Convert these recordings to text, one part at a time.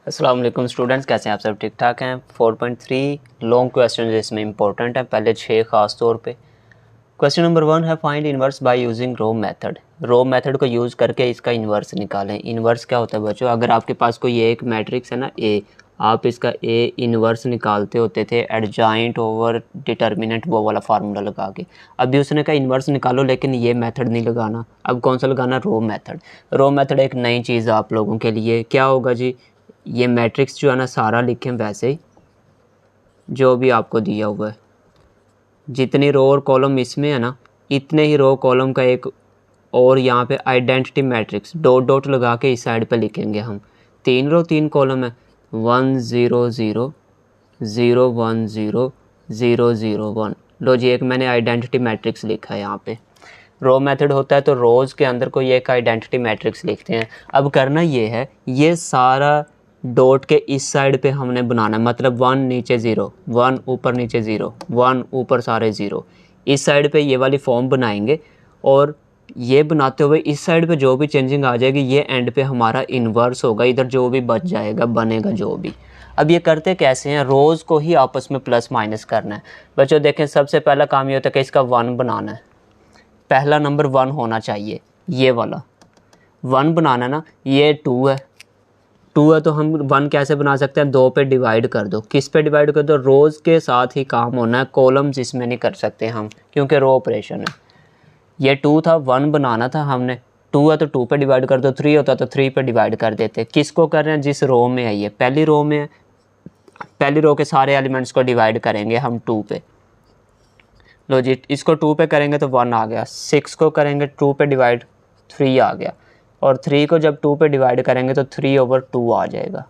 अस्सलाम वालेकुम स्टूडेंट्स, कैसे हैं आप सब? ठीक ठाक हैं। 4.3 लॉन्ग क्वेश्चन इसमें इंपॉर्टेंट है, पहले 6 खास तौर पे। क्वेश्चन नंबर 1 है find inverse by using row method. Row method को यूज़ करके इसका इन्वर्स निकालें। इन्वर्स क्या होता है बच्चों? अगर आपके पास कोई एक मैट्रिक्स है ना ए, आप इसका ए इन्वर्स निकालते होते थे एडजॉइंट ओवर डिटर्मिनेंट, वो वाला फार्मूला लगा के। अभी उसने कहा इन्वर्स निकालो, लेकिन ये मेथड नहीं लगाना। अब कौन सा लगाना? रो मेथड। रो मेथड एक नई चीज़ है आप लोगों के लिए। क्या होगा जी? ये मैट्रिक्स जो है ना सारा लिखें वैसे ही जो भी आपको दिया हुआ है। जितनी रो और कॉलम इसमें है ना, इतने ही रो कॉलम का एक और यहाँ पे आइडेंटिटी मैट्रिक्स डॉट डॉट लगा के इस साइड पे लिखेंगे हम। 3 रो 3 कॉलम है, 1 0 0 0 1 0 0 0 1। लो जी, एक मैंने आइडेंटिटी मैट्रिक्स लिखा है यहाँ पे। रो मेथड होता है तो रोज़ के अंदर कोई एक आइडेंटिटी मैट्रिक्स लिखते हैं। अब करना ये है, ये सारा डॉट के इस साइड पे हमने बनाना है, मतलब 1 नीचे 0, 1 ऊपर नीचे 0, 1 ऊपर सारे 0। इस साइड पे ये वाली फॉर्म बनाएंगे और ये बनाते हुए इस साइड पे जो भी चेंजिंग आ जाएगी ये एंड पे हमारा इन्वर्स होगा, इधर जो भी बच जाएगा बनेगा जो भी। अब ये करते कैसे हैं? रोज़ को ही आपस में प्लस माइनस करना है। बच्चों देखें, सबसे पहला काम ये होता है कि इसका 1 बनाना है। पहला नंबर 1 होना चाहिए, ये वाला 1 बनाना ना। ये 2 है, 2 है तो हम 1 कैसे बना सकते हैं? 2 पे डिवाइड कर दो। किस पे डिवाइड कर दो? रोज़ के साथ ही काम होना है, कॉलम्स इसमें नहीं कर सकते हम, क्योंकि रो ऑपरेशन है। ये 2 था, 1 बनाना था हमने। 2 है तो 2 पे डिवाइड कर दो, 3 होता तो 3 पे डिवाइड कर देते। किसको कर रहे हैं? जिस रो में है ये, पहली रो में है, पहली रो के सारे एलिमेंट्स को डिवाइड करेंगे हम 2 पे। लो जी, इसको 2 पे करेंगे तो 1 आ गया। 6 को करेंगे 2 पे डिवाइड, 3 आ गया। और 3 को जब 2 पे डिवाइड करेंगे तो 3/2 आ जाएगा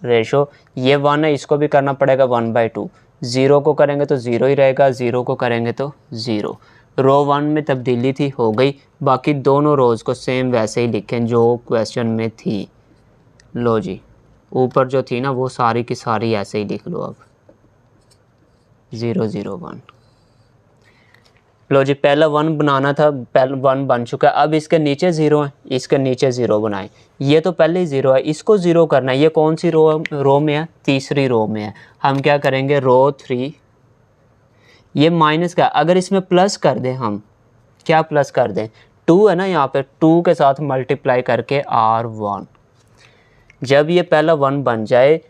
रेशो। ये 1 है, इसको भी करना पड़ेगा 1/2। 0 को करेंगे तो 0 ही रहेगा, 0 को करेंगे तो 0। रो 1 में तब्दीली थी, हो गई। बाकी दोनों रोज़ को सेम वैसे ही लिखें जो क्वेश्चन में थी। लो जी, ऊपर जो थी ना वो सारी की सारी ऐसे ही लिख लो। अब 0 0 1। लो जी, पहला 1 बनाना था, पहला 1 बन चुका है। अब इसके नीचे 0 है, इसके नीचे 0 बनाए। ये तो पहले ही 0 है, इसको 0 करना है। ये कौन सी रो में है? तीसरी रो में है। हम क्या करेंगे? रो 3, ये माइनस का, अगर इसमें प्लस कर दें हम, क्या प्लस कर दें? 2 है ना, यहाँ पे 2 के साथ मल्टीप्लाई करके R1। जब ये पहला 1 बन जाए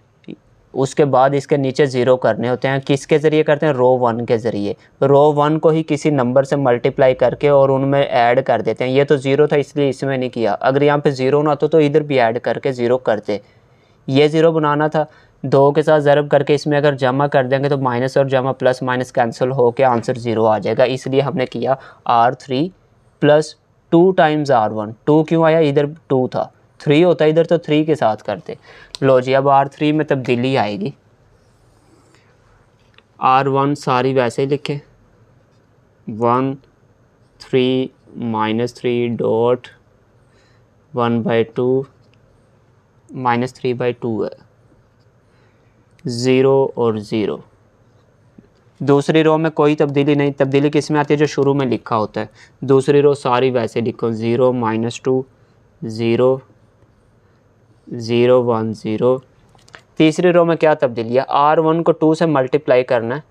उसके बाद इसके नीचे 0 करने होते हैं। किसके ज़रिए करते हैं? रो 1 के ज़रिए। रो 1 को ही किसी नंबर से मल्टीप्लाई करके और उनमें ऐड कर देते हैं। ये तो 0 था इसलिए इसमें नहीं किया। अगर यहाँ पे 0 ना तो इधर भी ऐड करके 0 करते। ये 0 बनाना था, 2 के साथ ज़रब करके इसमें अगर जमा कर देंगे तो माइनस और जमा प्लस माइनस कैंसिल होकर आंसर 0 आ जाएगा। इसलिए हमने किया R3 प्लस 2 टाइम्स R1। 2 क्यों आया? इधर 2 था, 3 होता इधर तो 3 के साथ करते। लो जी, अब R3 में तब्दीली आएगी। R1 सारी वैसे ही लिखे, 1 3 -3 डॉट 1/2 -3/2 है, 0 और 0। दूसरी रो में कोई तब्दीली नहीं। तब्दीली किस में आती है? जो शुरू में लिखा होता है। दूसरी रो सारी वैसे लिखो, 0 -2 0 0 1 0। तीसरी रो में क्या तब्दीली है? R1 को 2 से मल्टीप्लाई करना है,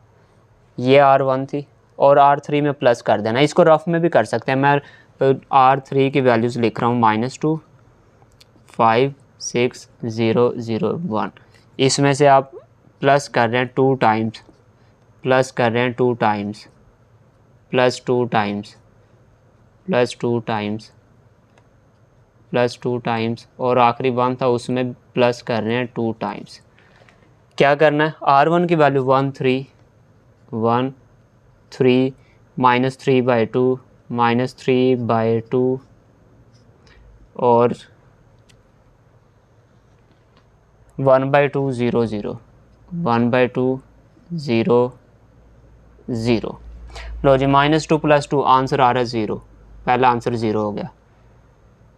ये R1 थी, और R3 में प्लस कर देना। इसको रफ में भी कर सकते हैं। मैं R3 की वैल्यूज़ लिख रहा हूँ, -2 5 6 0 0 1। इसमें से आप प्लस कर रहे हैं 2 टाइम्स, प्लस कर रहे हैं 2 times, plus 2 times, plus 2 times, plus 2 times, और आखिरी 1 था उसमें प्लस कर रहे हैं 2 टाइम्स। क्या करना है? R1 की वैल्यू 1 3 -3/2 -3/2 और 1/2 0 0 1/2 0 0। लो जी, -2 + 2 आंसर आ रहा है 0। पहला आंसर 0 हो गया।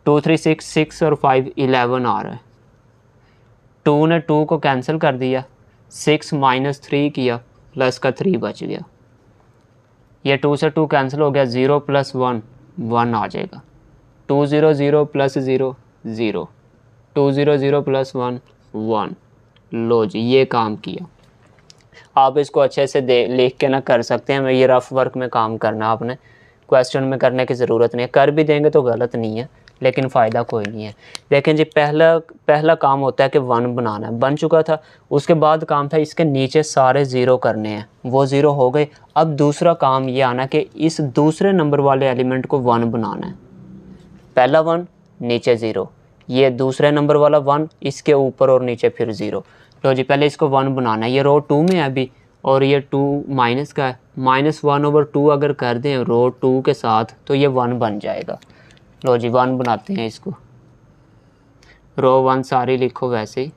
2 3 6 6 और 5 11 आ रहा है। 2 ने 2 को कैंसिल कर दिया, 6 -3 किया, प्लस का 3 बच गया। ये 2 से 2 कैंसिल हो गया, 0 + 1 1 आ जाएगा। 2 0 0 + 0 0, 2 0 0 + 1 1। लो जी, ये काम किया। आप इसको अच्छे से लिख के ना कर सकते हैं, ये रफ वर्क में काम करना आपने, क्वेश्चन में करने की ज़रूरत नहीं है। कर भी देंगे तो गलत नहीं है, लेकिन फ़ायदा कोई नहीं है। देखें जी, पहला काम होता है कि 1 बनाना है, बन चुका था। उसके बाद काम था इसके नीचे सारे ज़ीरो करने हैं, वो ज़ीरो हो गए। अब दूसरा काम ये आना कि इस दूसरे नंबर वाले एलिमेंट को 1 बनाना है। पहला 1 नीचे ज़ीरो, ये दूसरे नंबर वाला 1 इसके ऊपर और नीचे फिर ज़ीरो। तो जी पहले इसको 1 बनाना है। ये रो 2 में है अभी, और ये 2 माइनस का है, -1/2 अगर कर दें रो 2 के साथ तो ये 1 बन जाएगा। लो जी 1 बनाते हैं इसको। रो 1 सारी लिखो वैसे ही,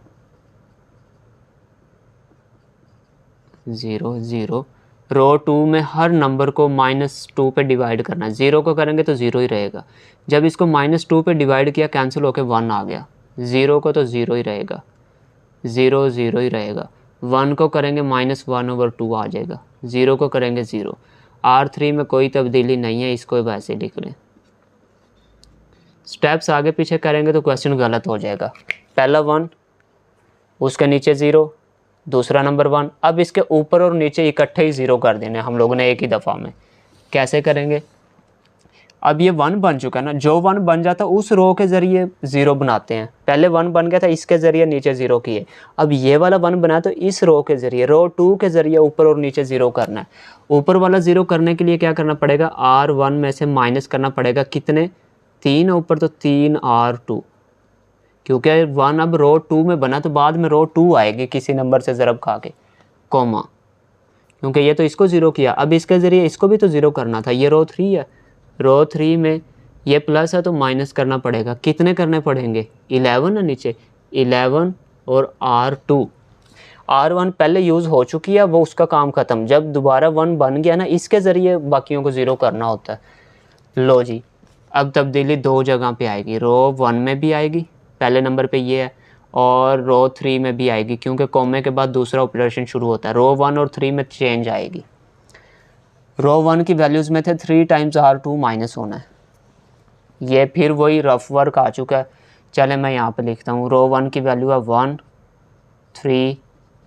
0 0। रो 2 में हर नंबर को -2 पे डिवाइड करना है। 0 को करेंगे तो 0 ही रहेगा। जब इसको -2 पे डिवाइड किया, कैंसिल होकर 1 आ गया। 0 को तो 0 ही रहेगा, 0 0 ही रहेगा। 1 को करेंगे -1/2 आ जाएगा। 0 को करेंगे 0। R3 में कोई तब्दीली नहीं है, इसको वैसे लिख लें। स्टेप्स आगे पीछे करेंगे तो क्वेश्चन गलत हो जाएगा। पहला 1, उसके नीचे 0, दूसरा नंबर 1। अब इसके ऊपर और नीचे इकट्ठे ही 0 कर देने हम लोगों ने एक ही दफ़ा में। कैसे करेंगे? अब ये 1 बन चुका है ना, जो 1 बन जाता है उस रो के ज़रिए 0 बनाते हैं। पहले 1 बन गया था, इसके ज़रिए नीचे 0 किए। अब ये वाला 1 बना तो इस रो के ज़रिए, रो 2 के ज़रिए ऊपर और नीचे 0 करना है। ऊपर वाला 0 करने के लिए क्या करना पड़ेगा? R1 में से माइनस करना पड़ेगा। कितने? 3 ऊपर, तो 3R2। क्योंकि 1 अब रो 2 में बना तो बाद में रो 2 आएगी किसी नंबर से ज़रब खा के, कॉमा, क्योंकि ये तो इसको 0 किया। अब इसके ज़रिए इसको भी तो 0 करना था। ये रो 3 है, रो 3 में ये प्लस है तो माइनस करना पड़ेगा। कितने करने पड़ेंगे? 11 है नीचे, 11 और R2। R1 पहले यूज़ हो चुकी है, वो उसका काम ख़त्म। जब दोबारा 1 बन गया ना, इसके ज़रिए बाकियों को 0 करना होता है। लो जी, अब तब्दीली 2 जगह पे आएगी। रो 1 में भी आएगी, पहले नंबर पे ये है, और रो 3 में भी आएगी, क्योंकि कॉमे के बाद दूसरा ऑपरेशन शुरू होता है। रो 1 और 3 में चेंज आएगी। रो 1 की वैल्यूज़ में थे 3 टाइम्स R2 माइनस होना है। ये फिर वही रफ वर्क आ चुका है। चले मैं यहाँ पे लिखता हूँ। रो 1 की वैल्यू है 1 3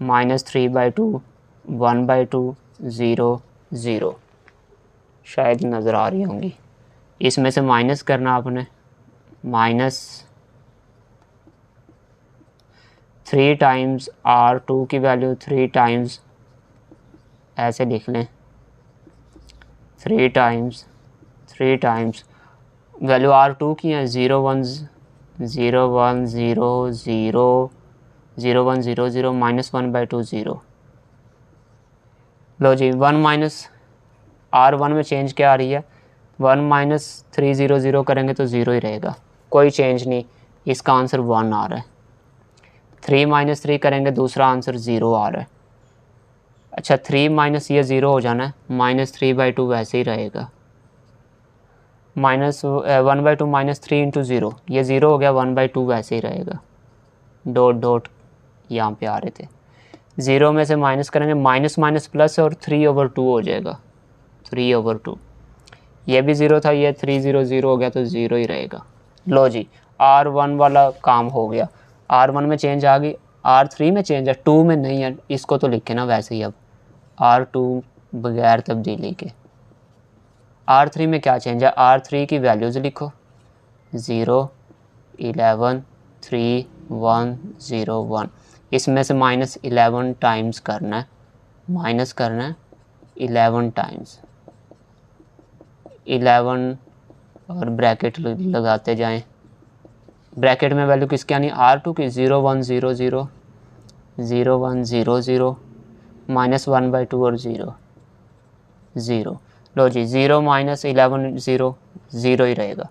-3/2 1/2 0 0। शायद नज़र आ रही होंगी। इसमें से माइनस करना आपने, -3 टाइम्स R2 की वैल्यू 3 टाइम्स, ऐसे लिख लें, 3 टाइम्स वैल्यू R2 की है 0 1 0 1 0 0 0 1 0 0 -1/2 0। लो जी 1 माइनस R1 में चेंज क्या आ रही है? 1 - 3 0 0 करेंगे तो 0 ही रहेगा, कोई चेंज नहीं। इसका आंसर 1 आ रहा है। 3 - 3 करेंगे, दूसरा आंसर 0 आ रहा है। अच्छा, 3 माइनस ये 0 हो जाना है, -3/2 वैसे ही रहेगा। -1/2 -3 × 0, ये 0 हो गया, 1/2 वैसे ही रहेगा। डॉट डॉट यहाँ पे आ रहे थे। 0 में से माइनस करेंगे, माइनस माइनस प्लस और 3/2 हो जाएगा, 3/2। ये भी 0 था, ये 3 0 0 हो गया तो 0 ही रहेगा। लो जी, R1 वाला काम हो गया। R1 में चेंज आ गई, R3 में चेंज है, 2 में नहीं है। इसको तो लिखे ना वैसे ही। अब R2 बगैर तब्दीली के। R3 में क्या चेंज है? R3 की वैल्यूज़ लिखो, 0 11 3 1 0 1। इसमें से -11 टाइम्स करना है, माइनस करना है 11 टाइम्स, 11 और ब्रैकेट लगाते जाएं। ब्रैकेट में वैल्यू किसकी आनी? R2 की, 0 1 0 0 0 1 0 0 -1/2 और 0 0। लो जी, 0 - 11 0 0 ही रहेगा।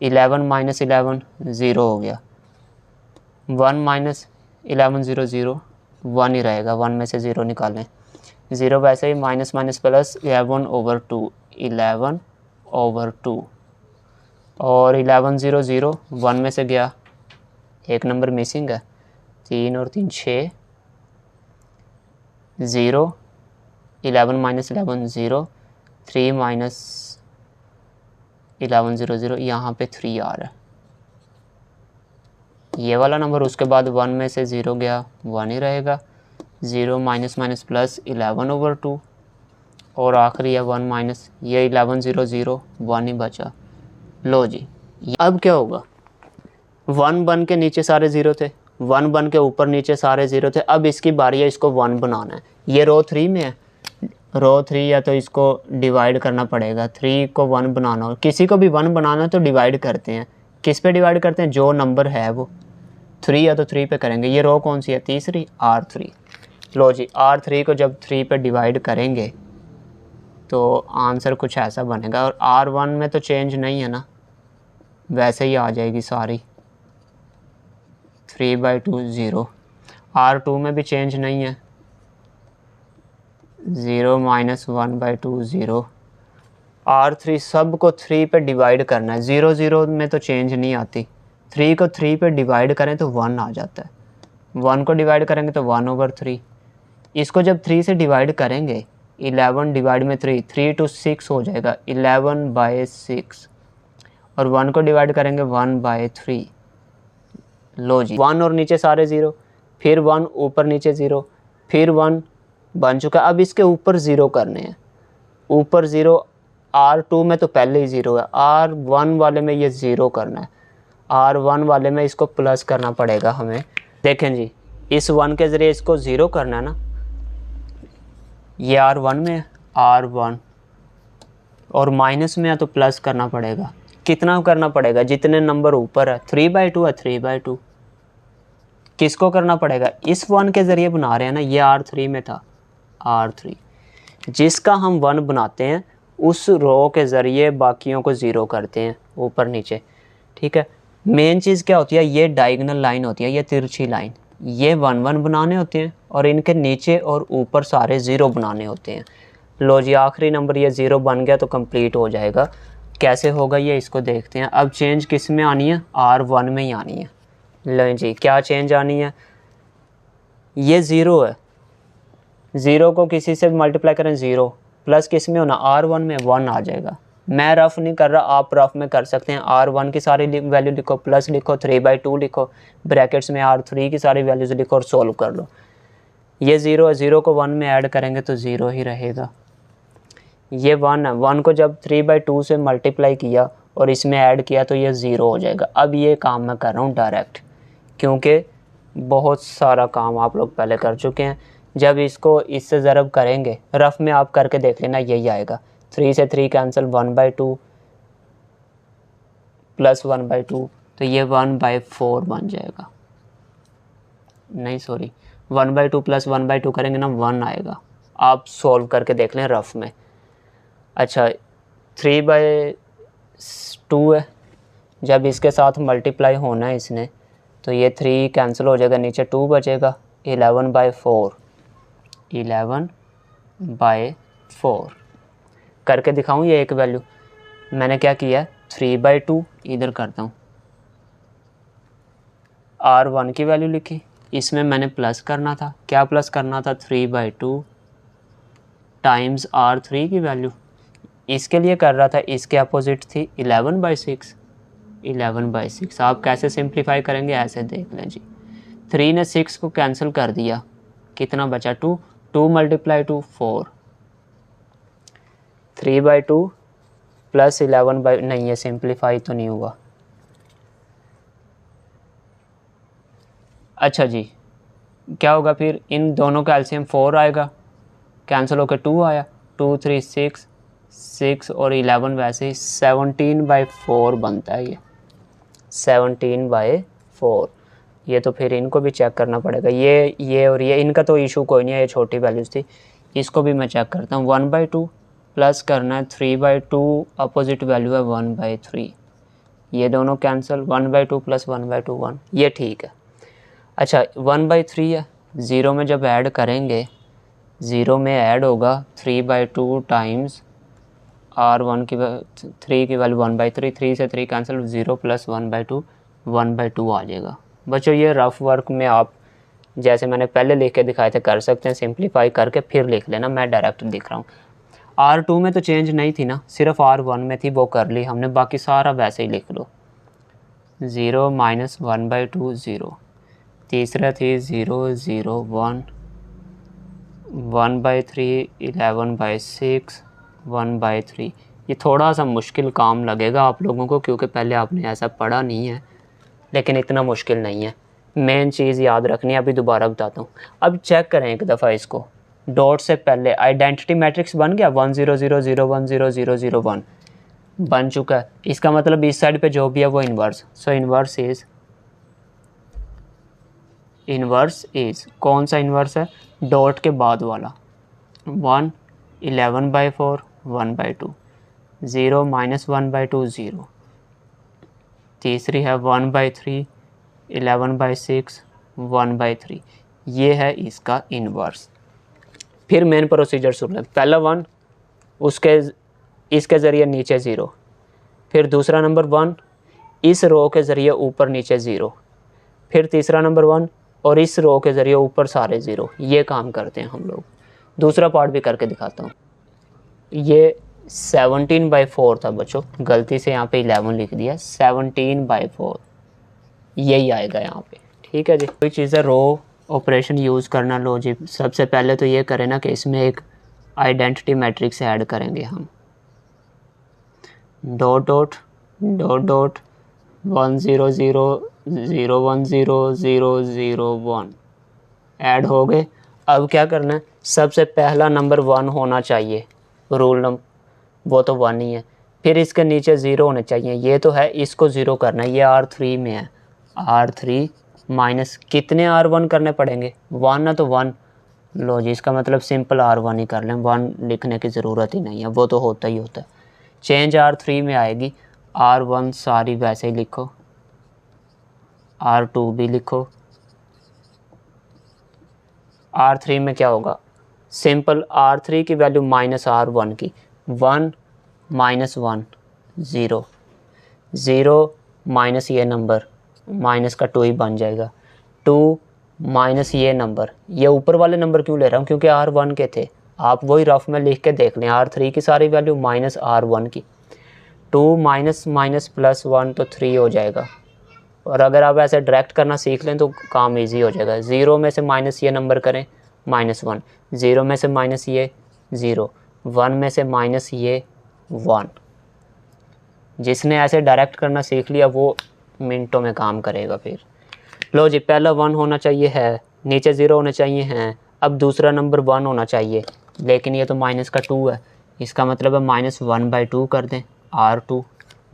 11 - 11 0 हो गया। 1 - 11 0 0 1 ही रहेगा, 1 में से 0 निकालें, 0 वैसे ही, माइनस माइनस प्लस 11/2, 11/2, और 11 0 0 1 में से गया, एक नंबर मिसिंग है, 3 और 3 6, 0 11 - 11 0 3 - 11 0 0, यहाँ पे 3 आ रहा है। ये वाला नंबर, उसके बाद 1 में से 0 गया 1 ही रहेगा, 0 माइनस माइनस प्लस 11/2 और आखिरी है 1 माइनस, ये 11 0 0 1 ही बचा। लो जी, अब क्या होगा, 1 बन के नीचे सारे 0 थे, 1 बन के ऊपर नीचे सारे 0 थे। अब इसकी बारी है इसको 1 बनाना है। ये रो 3 में है, रो 3 या तो इसको डिवाइड करना पड़ेगा, 3 को 1 बनाना हो, किसी को भी 1 बनाना है तो डिवाइड करते हैं। किस पे डिवाइड करते हैं, जो नंबर है वो 3 या तो 3 पे करेंगे। ये रो कौन सी है, तीसरी, R3। लो जी, R3 को जब 3 पे डिवाइड करेंगे तो आंसर कुछ ऐसा बनेगा। और R1 में तो चेंज नहीं है ना, वैसे ही आ जाएगी सारी, 3/2 0। R2 में भी चेंज नहीं है, 0 माइनस 1/2 0। R3 सब को 3 पे डिवाइड करना है, 0 0 में तो चेंज नहीं आती, 3 को 3 पे डिवाइड करें तो 1 आ जाता है, 1 को डिवाइड करेंगे तो 1/3। इसको जब 3 से डिवाइड करेंगे, 11 डिवाइड में 3, 3 to 6 हो जाएगा, 11/6। और 1 को डिवाइड करेंगे 1/3। लो जी, 1 और नीचे सारे 0, फिर 1 ऊपर नीचे 0, फिर 1 बन चुका। अब इसके ऊपर 0 करने हैं, ऊपर 0, R2 में तो पहले ही 0 है, R1 वाले में ये 0 करना है, R1 वाले में इसको प्लस करना पड़ेगा हमें। देखें जी, इस 1 के ज़रिए इसको 0 करना है ना, ये R1 में है, R1, और माइनस में है तो प्लस करना पड़ेगा। कितना करना पड़ेगा, जितने नंबर ऊपर है, 3/2 है, 3/2। किसको करना पड़ेगा, इस 1 के ज़रिए बना रहे हैं ना, ये R3 में था, R3, जिसका हम 1 बनाते हैं उस रो के ज़रिए बाकियों को 0 करते हैं ऊपर नीचे। ठीक है, मेन चीज़ क्या होती है, ये डायगोनल लाइन होती है, ये तिरछी लाइन, ये 1 1 बनाने होते हैं और इनके नीचे और ऊपर सारे 0 बनाने होते हैं। लो जी, आखिरी नंबर ये 0 बन गया तो कंप्लीट हो जाएगा। कैसे होगा ये, इसको देखते हैं। अब चेंज किस में आनी है, R1 में ही आनी है। लो जी, क्या चेंज आनी है, ये 0 है, 0 को किसी से मल्टीप्लाई करें 0, प्लस किस में होना, R1 में 1 आ जाएगा। मैं रफ़ नहीं कर रहा, आप रफ़ में कर सकते हैं। R1 की सारी वैल्यू लिखो, प्लस लिखो, 3/2 लिखो, ब्रैकेट्स में R3 की सारी वैल्यूज़ लिखो और सोल्व कर लो। ये 0 है, 0 को 1 में ऐड करेंगे तो 0 ही रहेगा। ये 1 है, 1 को जब 3/2 से मल्टीप्लाई किया और इसमें ऐड किया तो ये 0 हो जाएगा। अब ये काम मैं कर रहा हूँ डायरेक्ट, क्योंकि बहुत सारा काम आप लोग पहले कर चुके हैं। जब इसको इससे ज़रब करेंगे, रफ़ में आप करके देख लेना, यही आएगा। 3 से 3 कैंसिल, 1/2 प्लस 1/2, तो ये 1/4 बन जाएगा। नहीं सॉरी, 1/2 प्लस 1/2 करेंगे ना, 1 आएगा। आप सॉल्व करके देख लें रफ़ में। अच्छा, 3/2 है, जब इसके साथ मल्टीप्लाई होना है इसने, तो ये 3 कैंसिल हो जाएगा, नीचे 2 बचेगा, 11/4, 11/4 करके दिखाऊं। ये एक वैल्यू मैंने क्या किया, 3/2 इधर करता हूँ, R1 की वैल्यू लिखी, इसमें मैंने प्लस करना था। क्या प्लस करना था, 3/2 टाइम्स R3 की वैल्यू, इसके लिए कर रहा था, इसके अपोजिट थी 11/6, 11/6। आप कैसे सिंप्लीफाई करेंगे, ऐसे देख लें जी। 3 ने 6 को कैंसिल कर दिया, कितना बचा, 2, 2 × 2 4, 3/2 प्लस 11 नहीं, ये सिंप्लीफाई तो नहीं हुआ। अच्छा जी, क्या होगा फिर, इन दोनों का एलसीएम 4 आएगा, कैंसिल होकर 2 आया, 2 3 6, 6 और 11 वैसे ही 17/4 बनता है। ये 17/4। ये तो फिर इनको भी चेक करना पड़ेगा, ये और ये, इनका तो इशू कोई नहीं है, ये छोटी वैल्यूज़ थी। इसको भी मैं चेक करता हूँ, 1/2 प्लस करना है 3/2, अपोजिट वैल्यू है 1/3, ये दोनों कैंसिल, 1/2 प्लस 1/2 1, ये ठीक है। अच्छा, 1/3 है, 0 में जब ऐड करेंगे, 0 में ऐड होगा 3/2 टाइम्स R1 की 3 की वैल्यू 1/3, 3 से 3 कैंसिल, 0 प्लस 1/2, 1/2 आ जाएगा। बच्चों, ये रफ़ वर्क में आप जैसे मैंने पहले लिख के दिखाए थे कर सकते हैं, सिंप्लीफाई करके फिर लिख लेना, मैं डायरेक्ट लिख रहा हूँ। R2 में तो चेंज नहीं थी ना, सिर्फ R1 में थी, वो कर ली हमने, बाकी सारा वैसे ही लिख लो। 0 माइनस 1/2 0, तीसरा थी 0 0 1, 1/3 11/6 1/3। ये थोड़ा सा मुश्किल काम लगेगा आप लोगों को क्योंकि पहले आपने ऐसा पढ़ा नहीं है, लेकिन इतना मुश्किल नहीं है। मेन चीज़ याद रखनी है, अभी दोबारा बताता हूँ। अब चेक करें एक दफ़ा इसको, डॉट से पहले आइडेंटिटी मैट्रिक्स बन गया 1 0 0 0 1 0 0 0 1 बन चुका है। इसका मतलब इस साइड पे जो भी है वो इन्वर्स। सो इन्वर्स इज़ कौन सा इन्वर्स है? डॉट के बाद वाला 1 11/4 1/2, 0 माइनस 1/2 0, तीसरी है 1/3 11/6 1/3। ये है इसका इन्वर्स। फिर मेन प्रोसीजर सुन लें। पहला 1 उसके इसके ज़रिए नीचे 0, फिर दूसरा नंबर 1 इस रो के ज़रिए ऊपर नीचे 0, फिर तीसरा नंबर 1 और इस रो के ज़रिए ऊपर सारे 0। ये काम करते हैं हम लोग। दूसरा पार्ट भी करके दिखाता हूँ। ये 17/4 था बच्चों, गलती से यहाँ पे 11 लिख दिया, 17/4 यही आएगा यहाँ पे। ठीक है जी। कोई चीज़ है रो ऑपरेशन यूज़ करना। लो जी, सबसे पहले तो ये करें ना कि इसमें एक आइडेंटिटी मैट्रिक्स ऐड करेंगे हम। Dot dot dot dot 1 0 0 0 1 0 0 0 1 add हो गए। अब क्या करना है? सबसे पहला नंबर 1 होना चाहिए, रूल नंबर वो तो 1 ही है। फिर इसके नीचे 0 होने चाहिए, ये तो है, इसको 0 करना है। ये R3 में है, R3 माइनस कितने R1 करने पड़ेंगे? 1 ना, तो 1। लो जी, इसका मतलब सिंपल R1 ही कर लें, 1 लिखने की ज़रूरत ही नहीं है, वो तो होता ही होता है। चेंज R3 में आएगी, R1 सारी वैसे ही लिखो, R2 भी लिखो। R3 में क्या होगा? सिंपल R3 की वैल्यू माइनस R1 की, 1 माइनस 1 0, 0 माइनस ये नंबर, माइनस का 2 ही बन जाएगा, 2 माइनस ये नंबर। ये ऊपर वाले नंबर क्यों ले रहा हूँ? क्योंकि R1 के थे। आप वही रफ में लिख के देख लें, R3 की सारी वैल्यू माइनस R1 की, 2 माइनस माइनस प्लस 1 तो 3 हो जाएगा। और अगर आप ऐसे डायरेक्ट करना सीख लें तो काम इजी हो जाएगा। 0 में से माइनस ये नंबर करें, -1, 0 में से माइनस ये 0, 1 में से माइनस ये 1। जिसने ऐसे डायरेक्ट करना सीख लिया वो मिनटों में काम करेगा। फिर लो जी, पहला 1 होना चाहिए है, नीचे 0 होने चाहिए हैं। अब दूसरा नंबर 1 होना चाहिए, लेकिन ये तो माइनस का 2 है, इसका मतलब है -1/2 कर दें, R2।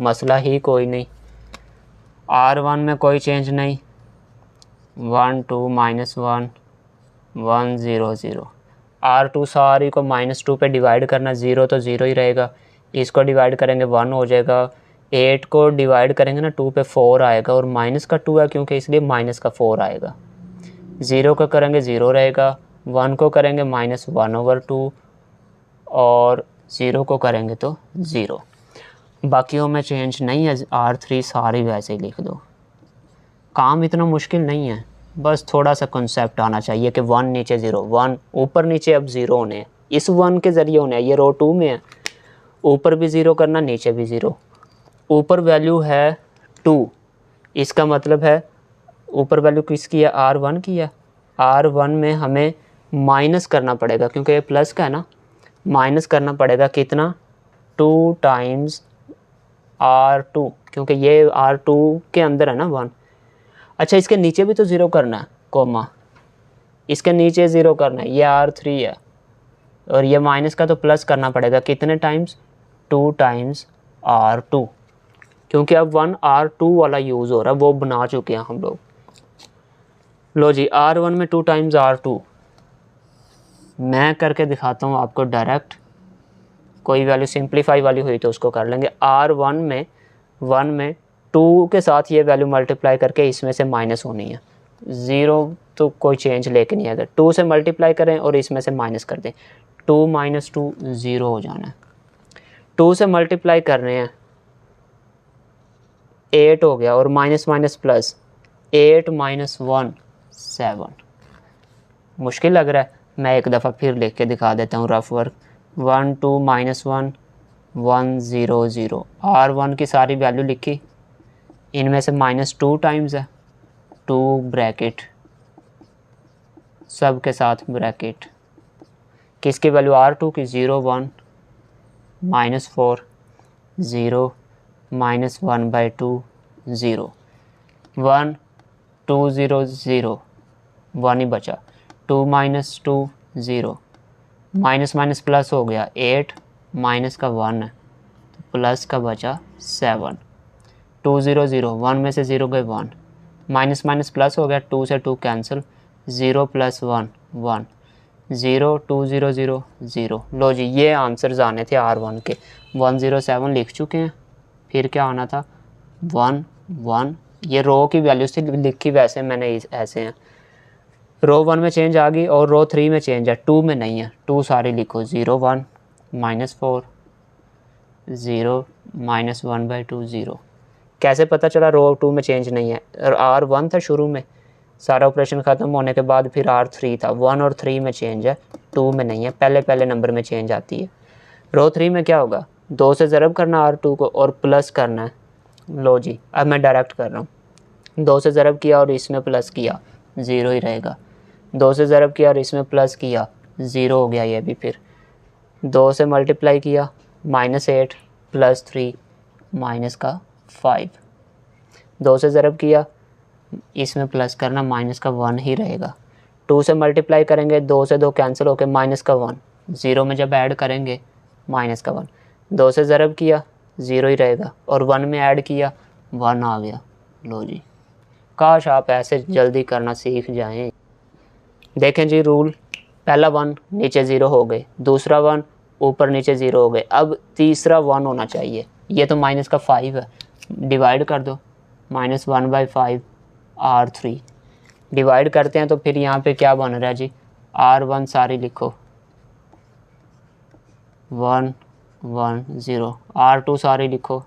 मसला ही कोई नहीं, R1 में कोई चेंज नहीं, 1 2 -1 1 0 0। R2 सारी को -2 पे डिवाइड करना, 0 तो 0 ही रहेगा, इसको डिवाइड करेंगे 1 हो जाएगा, 8 को डिवाइड करेंगे ना 2 पे 4 आएगा, और माइनस का 2 है क्योंकि इसलिए माइनस का 4 आएगा। 0 को करेंगे 0 रहेगा, 1 को करेंगे -1/2 और 0 को करेंगे तो 0। बाकियों में चेंज नहीं है, R3 सारी वैसे ही लिख दो। काम इतना मुश्किल नहीं है, बस थोड़ा सा कॉन्सेप्ट आना चाहिए कि 1 नीचे 0, 1 ऊपर नीचे अब 0 होने हैं, इस 1 के ज़रिए होने हैं। ये रो 2 में है, ऊपर भी 0 करना, नीचे भी 0। ऊपर वैल्यू है 2, इसका मतलब है ऊपर वैल्यू किसकी है? R1 की है। R1 में हमें माइनस करना पड़ेगा क्योंकि ये प्लस का है ना, माइनस करना पड़ेगा कितना? 2 टाइम्स R2, क्योंकि ये R2 के अंदर है ना 1। अच्छा, इसके नीचे भी तो 0 करना है, कोमा, इसके नीचे 0 करना है, ये R3 है, और ये माइनस का तो प्लस करना पड़ेगा कितने टाइम्स? 2 टाइम्स R2, क्योंकि अब 1 R2 वाला यूज़ हो रहा है, वो बना चुके हैं हम लोग। लो जी, R1 में 2 टाइम्स R2, मैं करके दिखाता हूँ आपको डायरेक्ट। कोई वैल्यू सिंप्लीफाई वाली हुई तो उसको कर लेंगे। R1 में 1 में 2 के साथ ये वैल्यू मल्टीप्लाई करके इसमें से माइनस होनी है, 0 तो कोई चेंज लेके नहीं आएगा। 2 से मल्टीप्लाई करें और इसमें से माइनस कर दें, 2 माइनस 2 0 हो जाना है। 2 से मल्टीप्लाई कर रहे हैं, 8 हो गया, और माइनस माइनस प्लस, 8 माइनस 1 7। मुश्किल लग रहा है, मैं एक दफ़ा फिर लिख के दिखा देता हूँ रफ वर्क। 1 2 -1 1 0 0। R1 की सारी वैल्यू लिखी, इनमें से -2 टाइम्स है, 2 ब्रैकेट सब के साथ ब्रैकेट, किसकी वैल्यू R2 की 0 1 -4 0 -1/2 0 1 2 0 0 1 ही बचा, 2 -2 0 माइनस माइनस प्लस हो गया 8 माइनस का 1 है तो प्लस का बचा 7 2 0 0 1 में से 0 गए 1 माइनस माइनस प्लस हो गया 2 से 2 कैंसिल 0 + 1 1 0 2 0 0 0। लो जी ये आंसर्स आने थे R1 के, 107 लिख चुके हैं। फिर क्या आना था 1 1, ये रो की वैल्यू से लिखी वैसे मैंने ऐसे हैं, रो 1 में चेंज आ गई और रो 3 में चेंज है, 2 में नहीं है, 2 सारे लिखो 0 1 -4 0 -1/2 0। कैसे पता चला रो 2 में चेंज नहीं है, R1 था शुरू में, सारा ऑपरेशन ख़त्म होने के बाद फिर R3 था, 1 और 3 में चेंज है, 2 में नहीं है, पहले नंबर में चेंज आती है। रो 3 में क्या होगा, 2 से ज़रब करना R2 को और प्लस करना है। लो जी अब मैं डायरेक्ट कर रहा हूँ, 2 से ज़रब किया और इसमें प्लस किया 0 ही रहेगा, 2 से ज़रब किया और इसमें प्लस किया 0 हो गया ये भी, फिर 2 से मल्टीप्लाई किया -8 + 3 -5, 2 से ज़रब किया इसमें प्लस करना -1 ही रहेगा, 2 से मल्टीप्लाई करेंगे 2 से 2 कैंसिल होकर -1, 0 में जब ऐड करेंगे -1, 2 से ज़रब किया 0 ही रहेगा और 1 में ऐड किया 1 आ गया। लो जी काश आप ऐसे जल्दी करना सीख जाएं। देखें जी रूल, पहला 1 नीचे 0 हो गए, दूसरा 1 ऊपर नीचे 0 हो गए, अब तीसरा 1 होना चाहिए, ये तो -5 है, डिवाइड कर दो -1/5 R3 डिवाइड करते हैं तो फिर यहाँ पे क्या बन रहा है जी, R1 सारी लिखो 1 1 0, R2 सारी लिखो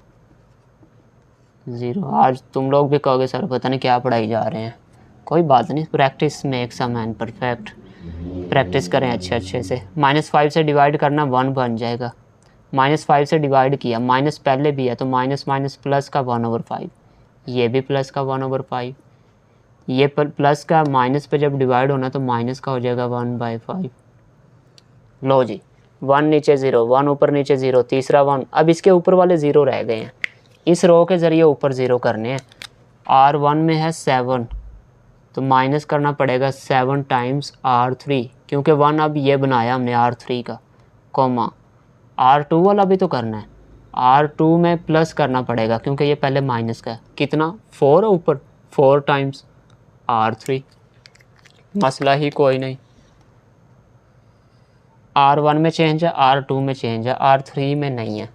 0। आज तुम लोग भी कहोगे सर पता नहीं क्या पढ़ाई जा रहे हैं, कोई बात नहीं, practice makes a man perfect, practice करें अच्छे से। -5 से डिवाइड करना 1 बन जाएगा, -5 से डिवाइड किया, माइनस पहले भी है तो माइनस माइनस प्लस का 1/5, ये भी प्लस का 1/5, ये प्लस का माइनस पे जब डिवाइड होना तो माइनस का हो जाएगा 1/5। लो जी 1 नीचे 0, 1 ऊपर नीचे 0, तीसरा 1, अब इसके ऊपर वाले 0 रह गए हैं, इस रो के ज़रिए ऊपर 0 करने हैं। R1 में है 7 तो माइनस करना पड़ेगा 7 टाइम्स R3, क्योंकि 1 अब ये बनाया हमने R3 का, कॉमा R2 वाला भी तो करना है, R2 में प्लस करना पड़ेगा क्योंकि ये पहले माइनस का है, कितना 4 है ऊपर, 4 टाइम्स R3, मसला ही कोई नहीं। R1 में चेंज है, R2 में चेंज है, R3 में नहीं है।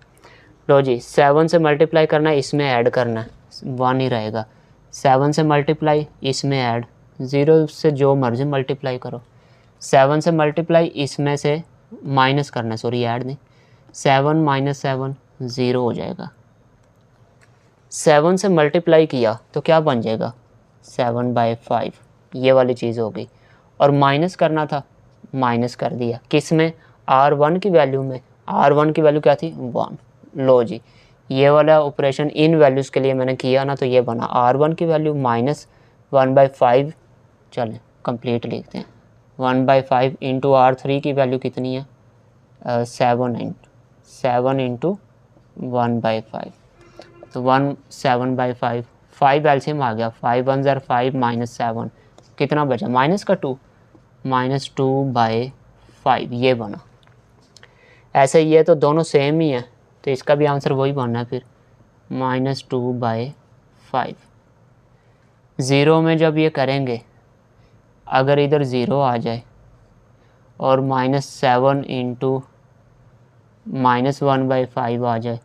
लो जी 7 से मल्टीप्लाई करना है, इसमें ऐड करना है, 1 ही रहेगा, 7 से मल्टीप्लाई इसमें ऐड, 0 से जो मर्जी मल्टीप्लाई करो, 7 से मल्टीप्लाई इसमें से माइनस करना है, सॉरी ऐड नहीं, 7 - 7 0 हो जाएगा, 7 से मल्टीप्लाई किया तो क्या बन जाएगा 7/5, ये वाली चीज़ हो गई, और माइनस करना था माइनस कर दिया, किस में R1 की वैल्यू में, R1 की वैल्यू क्या थी 1। लो जी ये वाला ऑपरेशन इन वैल्यूज़ के लिए मैंने किया ना, तो ये बना R1 की वैल्यू -1/5, चलें कंप्लीट लिखते हैं, 1/5 इंटू R3 की वैल्यू कितनी है 7 इंटू 1/5, तो 7/5, 5 एलसीएम आ गया, 5 1 ज़र 5 -7 कितना बचा माइनस का 2, -2/5 ये बना। ऐसे ये तो दोनों सेम ही है तो इसका भी आंसर वही बनना है फिर -2/5। 0 में जब ये करेंगे अगर इधर 0 आ जाए और -7 इंटू -1/5 आ जाए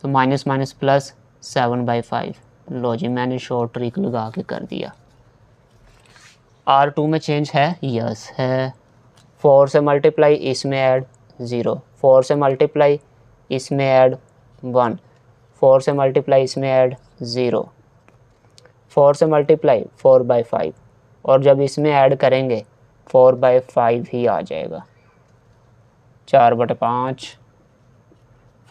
तो माइनस माइनस प्लस 7/5। लो जी मैंने शॉर्ट ट्रिक लगा के कर दिया। R2 में चेंज है, यस है, 4 से मल्टीप्लाई इसमें ऐड 0, 4 से मल्टीप्लाई इसमें ऐड 1, 4 से मल्टीप्लाई इसमें ऐड 0, 4 से मल्टीप्लाई 4/5, और जब इसमें ऐड करेंगे 4/5 ही आ जाएगा, 4/5,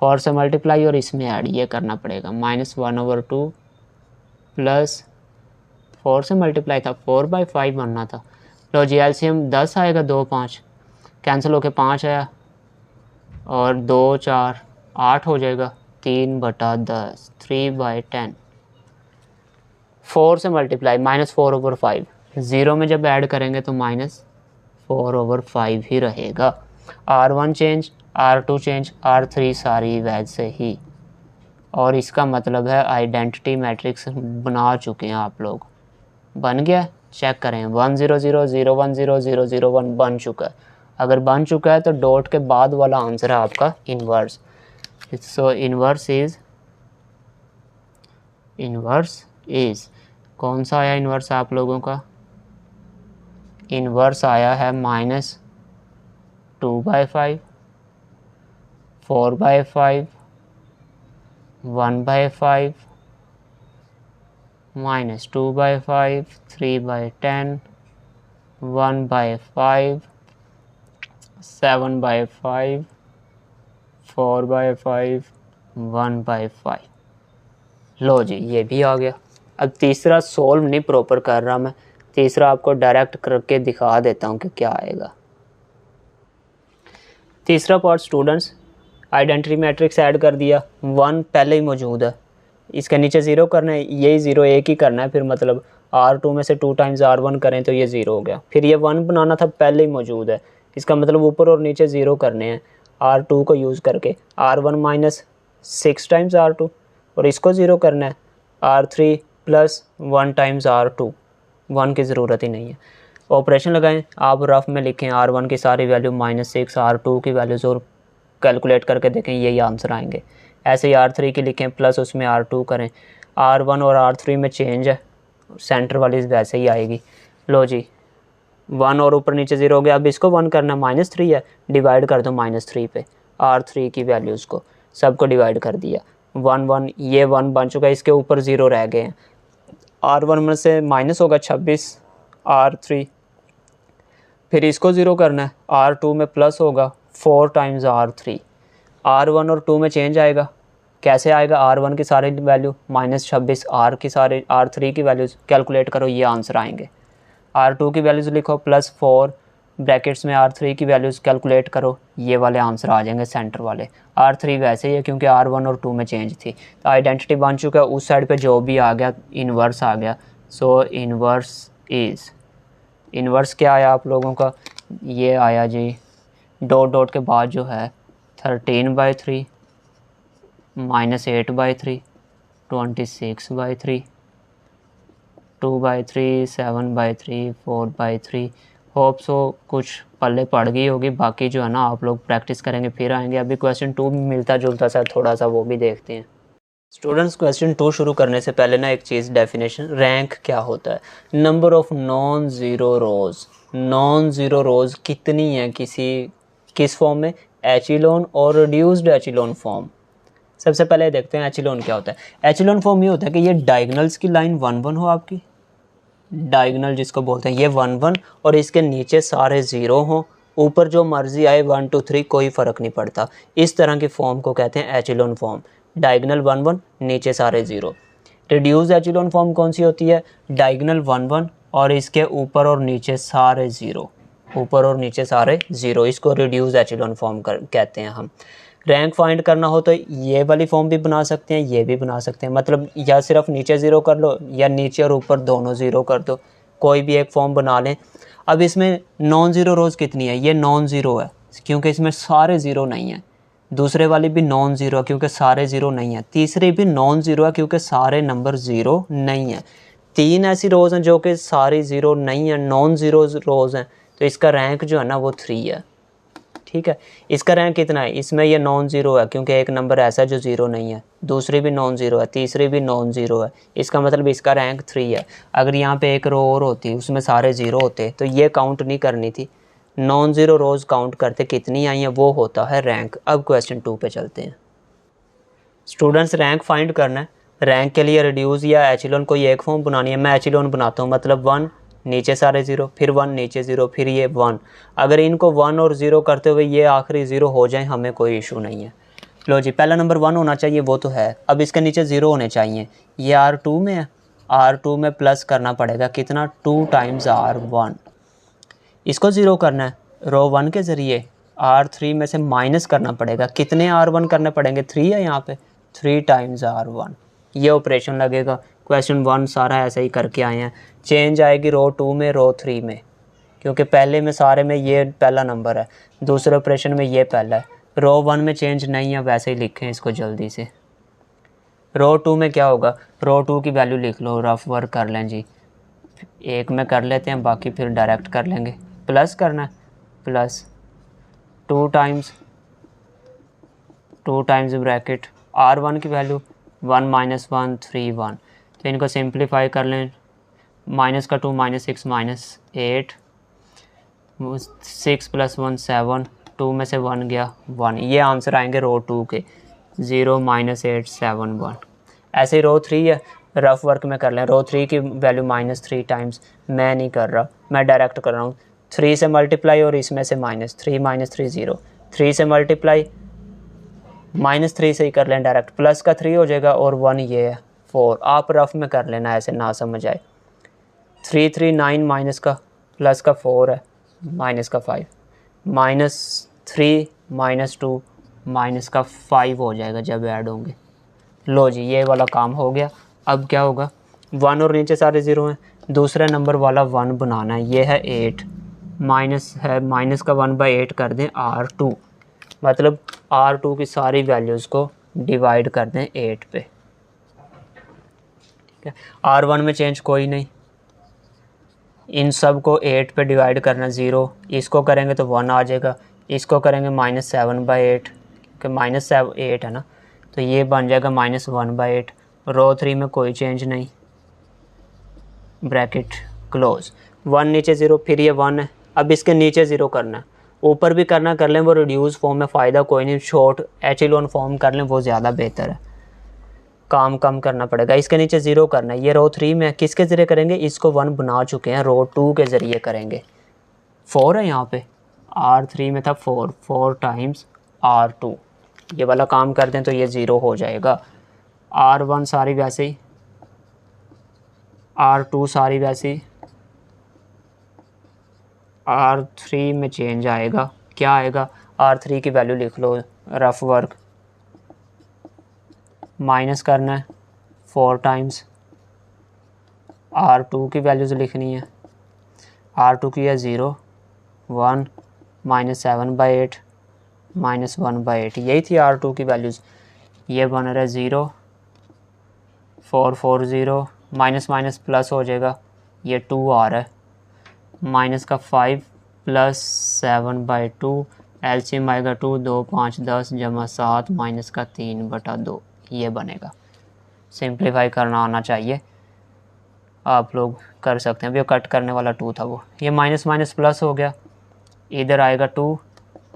4 से मल्टीप्लाई और इसमें ऐड ये करना पड़ेगा, -1/2 प्लस 4 से मल्टीप्लाई था, 4/5 बनना था। लो जी एलसीएम 10 आएगा, 2 5 कैंसिल होके 5 आया और 2 4 8 हो जाएगा, 3/10 3/10। 4 से मल्टीप्लाई -4/5, ज़ीरो में जब ऐड करेंगे तो -4/5 ही रहेगा। R1 change, R2 change, R3 सारी वैसे ही। और इसका मतलब है आइडेंटिटी मैट्रिक्स बना चुके हैं आप लोग। बन गया, चेक करें 1 0 0 0 1 0 0 0 1 बन चुका है। अगर बन चुका है तो डॉट के बाद वाला आंसर है आपका इन्वर्स। सो इन्वर्स इज़ कौन सा आया इन्वर्स आप लोगों का? इन्वर्स आया है -2/5, 4/5, 1/5, -2/5, 3/10, 1/5, 7/5, 4/5, 1/5। लो जी ये भी आ गया। अब तीसरा सोल्व नहीं प्रॉपर कर रहा मैं, तीसरा आपको डायरेक्ट करके दिखा देता हूँ कि क्या आएगा। तीसरा part students, identity matrix add कर दिया, 1 पहले ही मौजूद है, इसके नीचे 0 करना है, यही 0 एक ही करना है, फिर मतलब R2 में से 2 टाइम्स R1 करें तो ये 0 हो गया। फिर ये 1 बनाना था, पहले ही मौजूद है, इसका मतलब ऊपर और नीचे 0 करने हैं R2 को यूज़ करके। R1 -6 टाइम्स R2 और इसको 0 करना है, R3 + 1 टाइम्स R2, 1 की ज़रूरत ही नहीं है। ऑपरेशन लगाएं, आप रफ में लिखें R1 की सारी वैल्यू -6, R2 की वैल्यूज़ और कैलकुलेट करके देखें, यही आंसर आएंगे। ऐसे ही R3 की लिखें प्लस उसमें R2 करें, R1 और R3 में चेंज है, सेंटर वाली वैसे ही आएगी। लो जी 1 और ऊपर नीचे 0 हो गया। अब इसको 1 करना, -3 है, डिवाइड कर दो -3 पे R3 की वैल्यूज़ को, सबको डिवाइड कर दिया, 1 1, ये 1 बन चुका है, इसके ऊपर 0 रह गए हैं। R1 में से माइनस होगा 26 R3, फिर इसको 0 करना है, R2 में प्लस होगा 4 टाइम्स R3, R1 और 2 में चेंज आएगा। कैसे आएगा? R1 की सारी वैल्यू -26, R3 की वैल्यूज़ कैलकुलेट करो, ये आंसर आएंगे। R2 की वैल्यूज़ लिखो +4 ब्रैकेट्स में, R3 की वैल्यूज़ कैलकुलेट करो, ये वाले आंसर आ जाएंगे सेंटर वाले। R3 वैसे ही है क्योंकि R1 और 2 में चेंज थी। तो आइडेंटिटी बन चुका है, उस साइड पे जो भी आ गया इन्वर्स आ गया। सो इन्वर्स क्या आया आप लोगों का? ये आया जी, डॉट डॉट के बाद जो है 13/3, -8/3, 26/3, 2/3, 7/3, 4/3। होप सो कुछ पल्ले पड़ गई होगी, बाकी जो है ना आप लोग प्रैक्टिस करेंगे फिर आएंगे। अभी क्वेश्चन 2 मिलता जुलता सा थोड़ा सा, वो भी देखते हैं। स्टूडेंट्स क्वेश्चन 2 शुरू करने से पहले ना एक चीज़, डेफिनेशन, रैंक क्या होता है? नंबर ऑफ नॉन ज़ीरो रोज़ कितनी है किस फॉर्म में? एचिलोन और रिड्यूस्ड एचिलोन फॉर्म। सबसे पहले देखते हैं एचिलोन क्या होता है। एचिलोन फॉर्म ये होता है कि ये डायगोनल्स की लाइन 1 1 हो, आपकी डायगोनल जिसको बोलते हैं, ये 1 1 और इसके नीचे सारे 0 हों, ऊपर जो मर्जी आए 1 2 3 कोई फ़र्क नहीं पड़ता। इस तरह की फॉर्म को कहते हैं एचिलोन फॉर्म। डायगोनल 1 1, नीचे सारे 0। रिड्यूस एचिलोन फॉर्म कौन सी होती है? डायगोनल 1 1 और इसके ऊपर और नीचे सारे 0, ऊपर और नीचे सारे 0, इसको रिड्यूस एचिलोन फॉर्म कहते हैं हम। रैंक फाइंड करना हो तो ये वाली फॉर्म भी बना सकते हैं, ये भी बना सकते हैं, मतलब या सिर्फ नीचे 0 कर लो या नीचे और ऊपर दोनों 0 कर दो, कोई भी एक फॉर्म बना लें। अब इसमें नॉन ज़ीरो रोज़ कितनी है? ये नॉन ज़ीरो है क्योंकि इसमें सारे 0 नहीं है। दूसरे वाली भी नॉन ज़ीरो है क्योंकि सारे 0 नहीं है। तीसरी भी नॉन ज़ीरो है क्योंकि सारे नंबर 0 नहीं है। 3 ऐसी रोज़ हैं जो कि सारी 0 नहीं है, नॉन ज़ीरो रोज़ हैं, तो इसका रैंक जो है ना वो 3 है। ठीक है, इसका रैंक कितना है? इसमें ये नॉन ज़ीरो है क्योंकि एक नंबर ऐसा है जो 0 नहीं है, दूसरी भी नॉन ज़ीरो है, तीसरी भी नॉन ज़ीरो है, इसका मतलब इसका रैंक 3 है। अगर यहाँ पे एक रो और होती उसमें सारे 0 होते तो ये काउंट नहीं करनी थी, नॉन ज़ीरो रोज़ काउंट करते कितनी आई हैं वो होता है रैंक। अब क्वेश्चन 2 पे चलते हैं। स्टूडेंट्स रैंक फाइंड करना है। रैंक के लिए रिड्यूस या एचिलोन कोई एक फॉर्म बनानी है। मैं एचिलोन बनाता हूँ, मतलब 1 नीचे सारे 0, फिर 1 नीचे 0, फिर ये 1। अगर इनको 1 और 0 करते हुए ये आखिरी 0 हो जाए हमें कोई इशू नहीं है। लो जी, पहला नंबर 1 होना चाहिए, वो तो है। अब इसके नीचे 0 होने चाहिए। ये R2 में है, R2 में प्लस करना पड़ेगा कितना, 2 टाइम्स R1। इसको ज़ीरो करना है रो 1 के ज़रिए, R3 में से माइनस करना पड़ेगा, कितने R1 करने पड़ेंगे, 3 है यहाँ पे, 3 टाइम्स R1। ये ऑपरेशन लगेगा। क्वेश्चन 1 सारा ऐसे ही करके आए हैं। चेंज आएगी रो 2 में, रो 3 में, क्योंकि पहले में सारे में ये पहला नंबर है, दूसरे ऑपरेशन में ये पहला है। रो 1 में चेंज नहीं है, वैसे ही लिखें इसको जल्दी से। रो 2 में क्या होगा, रो 2 की वैल्यू लिख लो, रफ वर्क कर लें जी। एक में कर लेते हैं, बाकी फिर डायरेक्ट कर लेंगे। प्लस करना है, प्लस 2 टाइम्स ब्रैकेट R1 की वैल्यू 1 - 1 3 1। तो इनको सिंप्लीफाई कर लें, माइनस का 2 -6 -8, 6 + 1 7, 2 में से 1 गया 1। ये आंसर आएंगे रो 2 के, 0 - 8 7 1। ऐसे ही रो 3 है, रफ वर्क में कर लें। रो 3 की वैल्यू -3 टाइम्स, मैं नहीं कर रहा, मैं डायरेक्ट कर रहा हूँ। 3 से मल्टीप्लाई और इसमें से -3 -3 0, 3 से मल्टीप्लाई, -3 से ही कर लें डायरेक्ट, प्लस का 3 हो जाएगा और 1 ये है 4। आप रफ में कर लेना, ऐसे ना समझ आए। 3 3 9 माइनस का, प्लस का 4 है, माइनस का 5, -3 -2 माइनस का 5 हो जाएगा जब ऐड होंगे। लो जी, ये वाला काम हो गया। अब क्या होगा, 1 और नीचे सारे ज़ीरो हैं, दूसरे नंबर वाला 1 बनाना है। ये है 8, माइनस है, माइनस का 1/8 कर दें R2, मतलब R2 की सारी वैल्यूज़ को डिवाइड कर दें 8 पे। ठीक है, R1 में चेंज कोई नहीं, इन सब को 8 पे डिवाइड करना, 0। इसको करेंगे तो 1 आ जाएगा, इसको करेंगे -7/8, कि -8 है ना, तो ये बन जाएगा -1/8। रो 3 में कोई चेंज नहीं, ब्रैकेट क्लोज, 1 नीचे 0, फिर ये 1 है। अब इसके नीचे 0 करना है, ऊपर भी करना कर लें, वो रिड्यूस फॉर्म में फ़ायदा कोई नहीं, शॉर्ट एचिलोन फॉर्म कर लें, वो ज़्यादा बेहतर है, काम कम करना पड़ेगा। इसके नीचे 0 करना है, ये रो 3 में किसके ज़रिए करेंगे, इसको 1 बना चुके हैं, रो 2 के ज़रिए करेंगे। 4 है यहाँ पे, R3 में था 4 टाइम्स R2, ये वाला काम कर दें तो ये 0 हो जाएगा। R1 सारी वैसे ही, R2 सारी वैसे ही, R3 में चेंज आएगा, क्या आएगा, R3 की वैल्यू लिख लो, रफ वर्क, माइनस करना है 4 टाइम्स, R2 की वैल्यूज़ लिखनी है, R2 की है 0 1 -7/8 -1/8, यही थी R2 की वैल्यूज़। ये बन रहा है 0 4 4 0, माइनस माइनस प्लस हो जाएगा, ये 2 आ रहा है, माइनस का 5 + 7/2, एलसीएम आएगा 2 2 5 10 जमा 7 माइनस का 3/2, ये बनेगा। सिंप्लीफाई करना आना चाहिए, आप लोग कर सकते हैं। अभी कट करने वाला 2 था वो, ये माइनस माइनस प्लस हो गया, इधर आएगा 2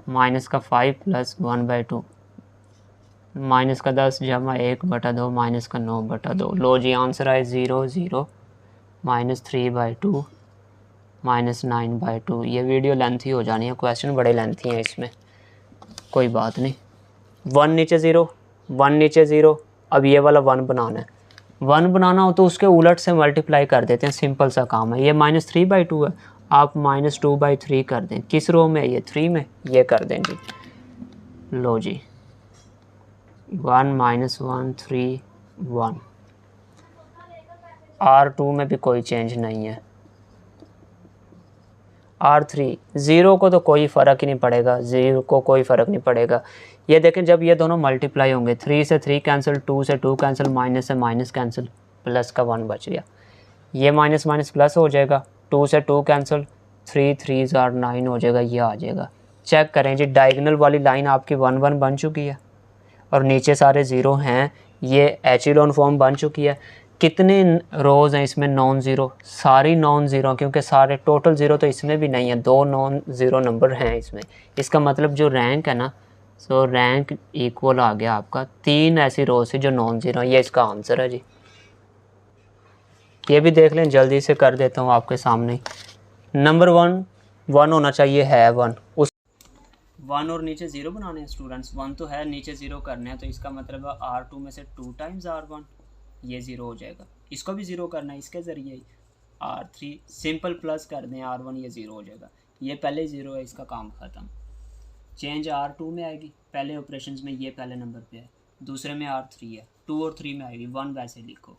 माइनस का 5 + 1/2, माइनस का 10 जमा 1/2 माइनस का 9/2। लो जी, आंसर आए 0 0 -3/2 -9/2। ये वीडियो लेंथी हो जानी है, क्वेश्चन बड़े लेंथी हैं इसमें, कोई बात नहीं। 1 नीचे 0, 1 नीचे 0, अब ये वाला 1 बनाना है। 1 बनाना हो तो उसके उलट से मल्टीप्लाई कर देते हैं, सिंपल सा काम है। ये -3/2 है, आप -2/3 कर दें। किस रो में है ये, 3 में, ये कर दें जी। लो जी, 1 - 1 3 1, R2 में भी कोई चेंज नहीं है। R3 0 को तो कोई फ़र्क ही नहीं पड़ेगा, 0 को कोई फ़र्क नहीं पड़ेगा। ये देखें, जब ये दोनों मल्टीप्लाई होंगे, 3 से 3 कैंसिल, 2 से 2 कैंसिल, माइनस से माइनस कैंसिल, प्लस का 1 बच गया। ये माइनस माइनस प्लस हो जाएगा, 2 से 2 कैंसिल, 3 3 9 हो जाएगा, ये आ जाएगा। चेक करें जी, डायगोनल वाली लाइन आपकी 1 1 बन चुकी है और नीचे सारे 0 हैं, ये एचिलोन फॉर्म बन चुकी है। कितने रोज़ हैं इसमें नॉन ज़ीरो, सारी नॉन ज़ीरो, क्योंकि सारे टोटल ज़ीरो तो इसमें भी नहीं है, 2 नॉन ज़ीरो नंबर हैं इसमें। इसका मतलब जो रैंक है ना, सो रैंक इक्वल आ गया आपका 3 ऐसी रोज़ से जो नॉन ज़ीरो, ये इसका आंसर है जी। ये भी देख लें, जल्दी से कर देता हूँ आपके सामने। नंबर 1 होना चाहिए, है 1, उस 1 और नीचे 0 बनाने हैं स्टूडेंट्स, 1 तो है, नीचे 0 करने हैं, तो इसका मतलब है R2 में से 2 टाइम्स R1, ये 0 हो जाएगा। इसको भी ज़ीरो करना है इसके ज़रिए R3 सिंपल प्लस कर दें R1, ये ज़ीरो हो जाएगा, ये पहले ज़ीरो है, इसका काम ख़त्म। चेंज R2 में आएगी, पहले ऑपरेशंस में ये पहले नंबर पे है, दूसरे में R3 है, 2 और 3 में आएगी, 1 वैसे लिखो।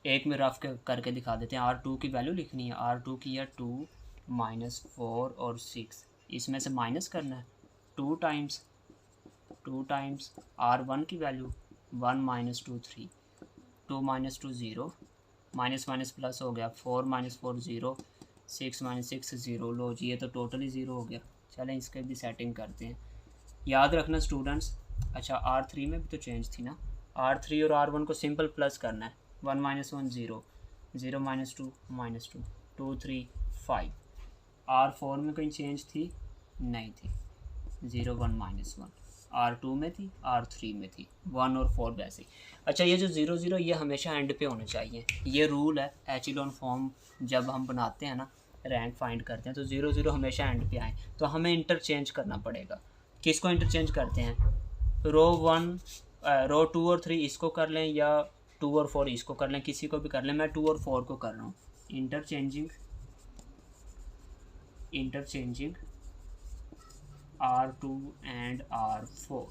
एक में रफ करके दिखा देते हैं। R2 की वैल्यू लिखनी है, R2 की है 2 -4 और 6, इसमें से माइनस करना है 2 टाइम्स R1 की वैल्यू 1 - 2 3, 2 - 2 0, माइनस माइनस प्लस हो गया, 4 - 4 0, 6 - 6 0। लो जी, ये तो टोटली ज़ीरो हो गया। चलें इसके भी सेटिंग करते हैं। याद रखना स्टूडेंट्स, अच्छा R3 में भी तो चेंज थी ना, R3 और R1 को सिंपल प्लस करना है, 1 - 1 0, 0 - 2 -2, 2 3 5। R4 में कोई चेंज थी नहीं थी, 0 1 -1। R2 में थी, R3 में थी, 1 और 4 वैसे। अच्छा ये जो 0 0 ये हमेशा एंड पे होने चाहिए, ये रूल है एचेलॉन फॉर्म। जब हम बनाते हैं ना, रैंक फाइंड करते हैं, तो 0 0 हमेशा एंड पे आए, तो हमें इंटरचेंज करना पड़ेगा। किसको इंटरचेंज करते हैं? रो 2 और 3 इसको कर लें, या 2 और 4 इसको कर लें, किसी को भी कर लें। मैं 2 और 4 को कर रहा हूँ। Interchanging R2 and R4।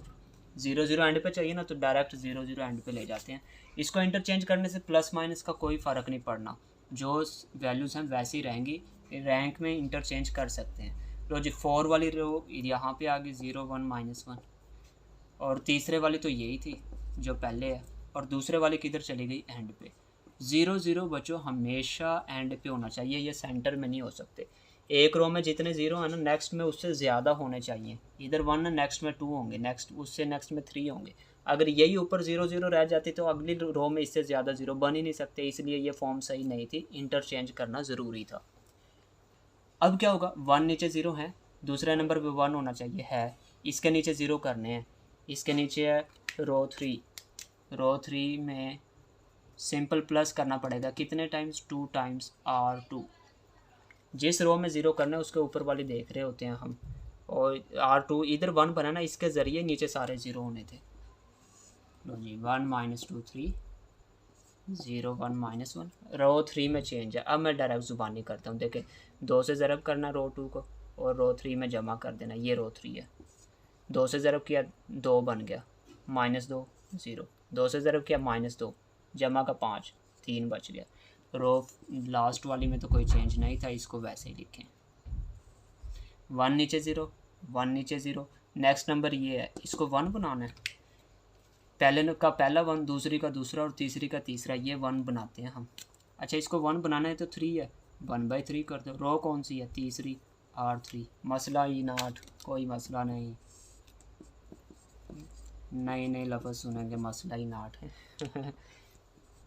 0 0 and पे चाहिए ना, तो डायरेक्ट 0 0 एंड पे ले जाते हैं। इसको इंटरचेंज करने से प्लस माइनस का कोई फ़र्क नहीं पड़ना, जो वैल्यूज़ हैं वैसी ही रहेंगी, रैंक में इंटरचेंज कर सकते हैं। लो जी, 4 वाली रो यहाँ पे आ गई, 0 1 -1, और तीसरे वाली तो यही थी जो पहले है, और दूसरे वाली किधर चली गई? एंड पे। 0 0 बच्चों हमेशा एंड पे होना चाहिए, ये सेंटर में नहीं हो सकते। एक रो में जितने ज़ीरो हैं ना, नेक्स्ट में उससे ज़्यादा होने चाहिए। इधर 1 है, नेक्स्ट में 2 होंगे, नेक्स्ट में 3 होंगे। अगर यही ऊपर 0 0 रह जाती तो अगली रो में इससे ज़्यादा ज़ीरो बन ही नहीं सकते, इसलिए ये फॉर्म सही नहीं थी, इंटरचेंज करना ज़रूरी था। अब क्या होगा? 1 नीचे 0 है, दूसरे नंबर पे 1 होना चाहिए है, इसके नीचे 0 करने हैं, इसके नीचे है रो 3 में सिंपल प्लस करना पड़ेगा, कितने टाइम्स? 2 times R2। जिस रो में 0 करना है उसके ऊपर वाली देख रहे होते हैं हम, और R2 इधर 1 बना ना, इसके ज़रिए नीचे सारे 0 होने थे। लो जी, 1 - 2 3, 0 1 -1। रो 3 में चेंज है। अब मैं डायरेक्ट ज़ुबानी करता हूँ। देखें, 2 से ज़रब करना रो 2 को, और रो 3 में जमा कर देना। ये रो 3 है, 2 से ज़रब किया 2 बन गया, -2 0, 2 से ज़रब किया -2, जमा का 5, 3 बच गया। रो लास्ट वाली में तो कोई चेंज नहीं था, इसको वैसे ही लिखें। 1 नीचे 0, 1 नीचे 0। नेक्स्ट नंबर ये है, इसको 1 बनाना है। पहले का पहला 1, दूसरी का दूसरा, और तीसरी का तीसरा, ये 1 बनाते हैं हम। अच्छा, इसको 1 बनाना है तो 3 है, 1/3 कर दो। रो कौन सी है? तीसरी, R3। मसला ही नाट, कोई मसला नहीं, नए लफ्ज़ सुनेंगे, मसला ही नाट है।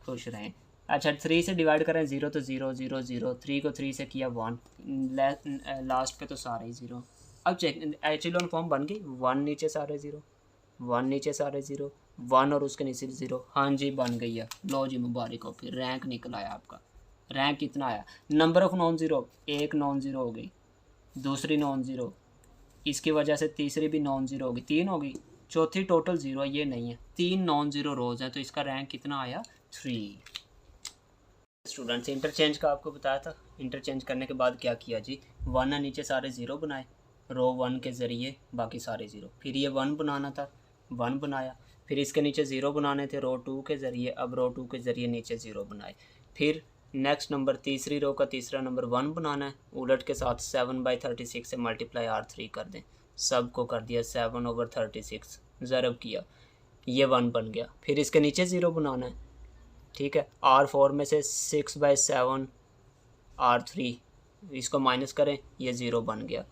खुश रहें। अच्छा, 3 से डिवाइड करें 0 तो 0 0 0, 3 को 3 से किया 1, लास्ट पे तो सारे ही 0। अब चेक, एचेलॉन फॉर्म बन गई। 1 नीचे सारे 0, 1 नीचे सारे 0, 1 और उसके नीचे 0। हाँ जी, बन गई है। लो जी, मुबारक हो, फिर रैंक निकल आया आपका। रैंक कितना आया? नंबर ऑफ नॉन ज़ीरो, एक नॉन ज़ीरो हो गई, दूसरी नॉन ज़ीरो, इसकी वजह से तीसरी भी नॉन ज़ीरो होगी, 3 होगी, चौथी टोटल 0 ये नहीं है, 3 नॉन ज़ीरो रोज़ हैं, तो इसका रैंक कितना आया? 3। स्टूडेंट्स, इंटरचेंज का आपको बताया था। इंटरचेंज करने के बाद क्या किया जी? 1 नीचे सारे 0 बनाए, रो 1 के ज़रिए बाकी सारे 0। फिर ये 1 बनाना था, 1 बनाया। फिर इसके नीचे 0 बनाने थे रो 2 के ज़रिए, अब रो 2 के ज़रिए नीचे 0 बनाए। फिर नेक्स्ट नंबर, तीसरी रो का तीसरा नंबर 1 बनाना है, उलट के साथ 7/36 से मल्टीप्लाई R3 कर दें। सब को कर दिया 7/36, ज़रब किया, ये 1 बन गया। फिर इसके नीचे 0 बनाना है, ठीक है। R4 में से 6/7 R3, इसको माइनस करें, ये 0 बन गया।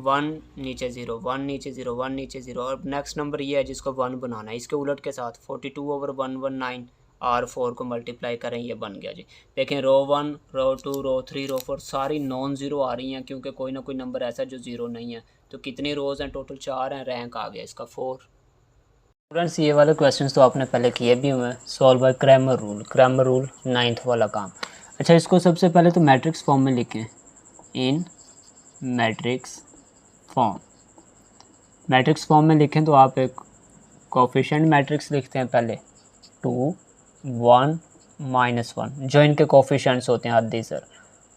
1 नीचे 0, 1 नीचे 0, 1 नीचे 0। और नेक्स्ट नंबर ये है जिसको 1 बनाना है, इसके उलट के साथ 42/119 R4 को मल्टीप्लाई करें, ये बन गया जी। देखें, रो 1, रो 2, रो 3, रो 4 सारी नॉन ज़ीरो आ रही हैं, क्योंकि कोई ना कोई नंबर ऐसा जो 0 नहीं है। तो कितनी रोज़ हैं? टोटल 4 हैं, रैंक आ गया इसका 4। स्टूडेंट्स, ये वाले क्वेश्चंस तो आपने पहले किए भी हुए हैं। Solve by Cramer rule 9th वाला काम। अच्छा, इसको सबसे पहले तो मैट्रिक्स फॉर्म में लिखें, इन मैट्रिक्स फॉर्म। मैट्रिक्स फॉर्म में लिखें तो आप एक कोफिशिएंट मैट्रिक्स लिखते हैं पहले 2, 1 -1 जो इनके कोफिशिएंट्स होते हैं आदि सर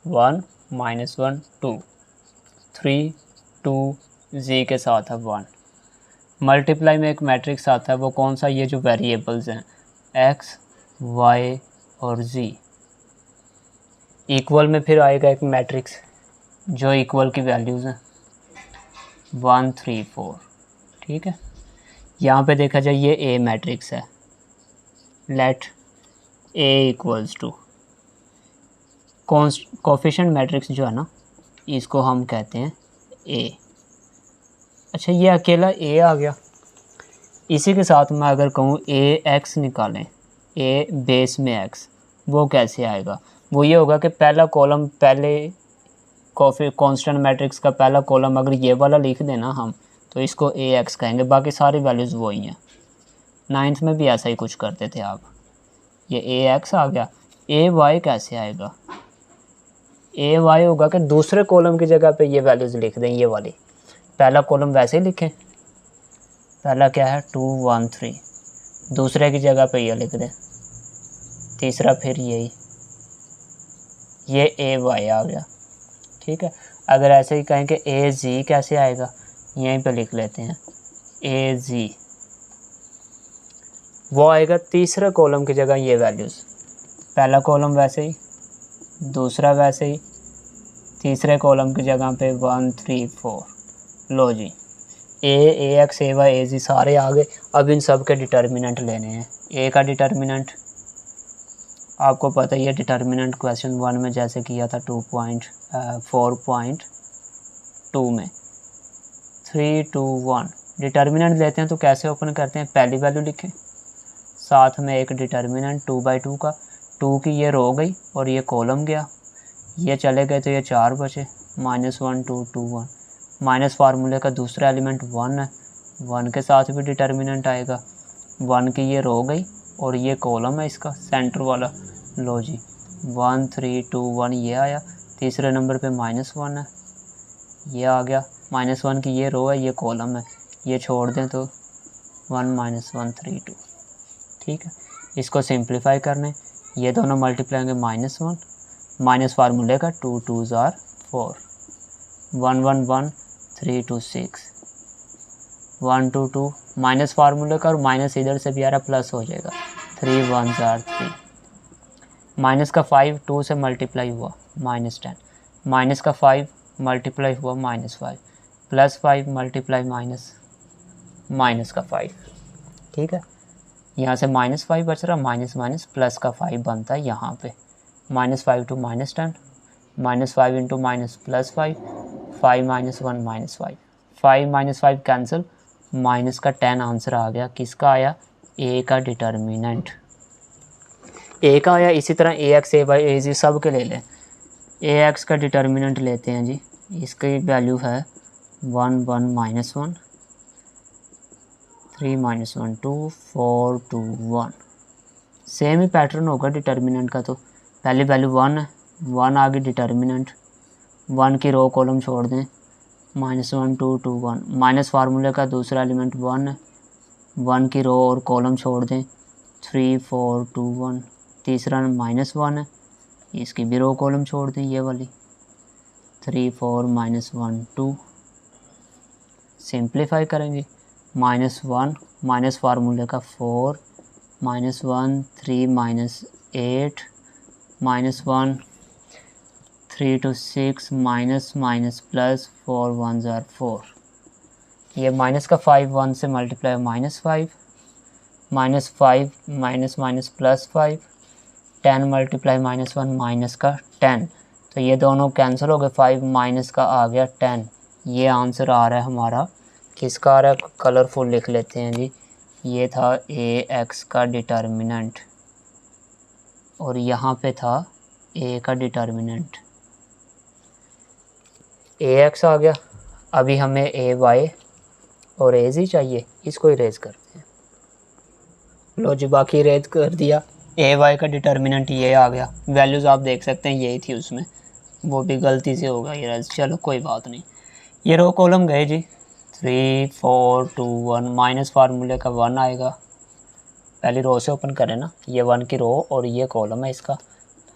1 -1 2 3 2 z के साथ है 1 मल्टीप्लाई में एक मैट्रिक्स आता है वो कौन सा ये जो वेरिएबल्स हैं x y और z इक्वल में फिर आएगा एक मैट्रिक्स जो इक्वल की वैल्यूज़ हैं 1 3 4 ठीक है। यहाँ पे देखा जाए ये ए मैट्रिक्स है let A equals to coefficient matrix जो है ना इसको हम कहते हैं ए। अच्छा ये अकेला ए आ गया। इसी के साथ मैं अगर कहूँ ए एक्स निकालें ए बेस में एक्स वो कैसे आएगा। वो ये होगा कि पहला कॉलम पहले कांस्टेंट मैट्रिक्स का पहला कॉलम अगर ये वाला लिख देना हम तो इसको ए एक्स कहेंगे बाकी सारी वैल्यूज़ वही हैं। 9th में भी ऐसा ही कुछ करते थे आप। ये ए एक्स आ गया। ए वाई कैसे आएगा। ए वाई होगा कि दूसरे कॉलम की जगह पे ये वैल्यूज़ लिख दें ये वाली। पहला कॉलम वैसे ही लिखें पहला क्या है 2 1 3 दूसरे की जगह पे ये लिख दें तीसरा फिर यही ये ए वाई आ गया ठीक है। अगर ऐसे ही कहें कि ए जी कैसे आएगा यहीं पे लिख लेते हैं ए जी वो आएगा तीसरे कॉलम की जगह ये वैल्यूज़ पहला कॉलम वैसे ही दूसरा वैसे ही तीसरे कॉलम की जगह पे 1 3 4 लो जी A X A Y A G सारे आ गए। अब इन सब के डिटर्मिनेंट लेने हैं। ए का डिटर्मिनेंट आपको पता ही है डिटर्मिनेंट क्वेश्चन 1 में जैसे किया था 4.2 में 3 2 1 डिटर्मिनेंट लेते हैं तो कैसे ओपन करते हैं पहली वैल्यू लिखें साथ में एक डिटर्मिनेंट 2/2 का 2 की ये रो गई और ये कॉलम गया ये चले गए तो ये 4 बचे -1 2 2 1 माइनस फार्मूले का दूसरा एलिमेंट 1 है 1 के साथ भी डिटर्मिनेंट आएगा 1 की ये रो गई और ये कॉलम है इसका सेंटर वाला लो जी 1 3 2 1 ये आया तीसरे नंबर पे -1 है ये आ गया -1 की ये रो है ये कॉलम है ये छोड़ दें तो 1 -1 3 2 ठीक है। इसको सिंप्लीफाई करने ये दोनों मल्टीप्लाई होंगे -1 माइनस फार्मूले का 2 2s are 4 1 1 1 3 2 6 1 2 2 माइनस फार्मूले का और माइनस इधर से भी आ रहा प्लस हो जाएगा 3 1s are 3 माइनस का 5 2 से मल्टीप्लाई हुआ -10 माइनस का 5 मल्टीप्लाई हुआ -5 प्लस 5 मल्टीप्लाई माइनस का 5 ठीक है। यहाँ से -5 बच रहा माइनस माइनस प्लस का 5 बनता है यहाँ पे -5 to -10 -5 into minus plus 5 5 -1 -5 5 -5 cancel minus का 10 आंसर आ गया। किसका आया ए का डिटर्मिनेंट ए का आया। इसी तरह ए एक्स ए वाई ए जी सब के ले लें। ए एक्स का डिटर्मिनेंट लेते हैं जी इसकी वैल्यू है 1 1 -1 3 -1 2 4 2 1 सेम ही पैटर्न होगा डिटर्मिनेंट का। तो पहली वैल्यू 1 है 1 आ गई डिटर्मिनेंट 1 की रो कॉलम छोड़ दें -1 2 2 1 माइनस फार्मूले का दूसरा एलिमेंट 1 है 1 की रो और कॉलम छोड़ दें 3 4 2 1 तीसरा -1 है इसकी भी रो कॉलम छोड़ दें ये वाली 3 4 -1 2 सिंप्लीफाई करेंगे -1 माइनस फार्मूले का 4 -1 3 -8 -1 3 to 6 minus plus 4 1s are 4 ये माइनस का 5 1 से multiply -5 -5 minus plus 5 10 multiply -1 minus का 10 तो ये दोनों कैंसिल हो गए 5 माइनस का आ गया 10 ये आंसर आ रहा है हमारा। किसका आ रहा है कलरफुल लिख लेते हैं जी ये था ए एक्स का डिटर्मिनेंट और यहाँ पे था ए का डिटर्मिनेंट ए एक्स आ गया। अभी हमें ए वाई और ए जी चाहिए इसको इरेज करते हैं। लो जी बाकी इरेज कर दिया। ए वाई का डिटर्मिनेंट ये आ गया वैल्यूज़ आप देख सकते हैं यही थी उसमें वो भी गलती से होगा इरेज चलो कोई बात नहीं। ये रो कॉलम गए जी 3 4 2 1 माइनस फार्मूले का 1 आएगा पहली रो से ओपन करें ना, ये 1 की रो और ये कॉलम है इसका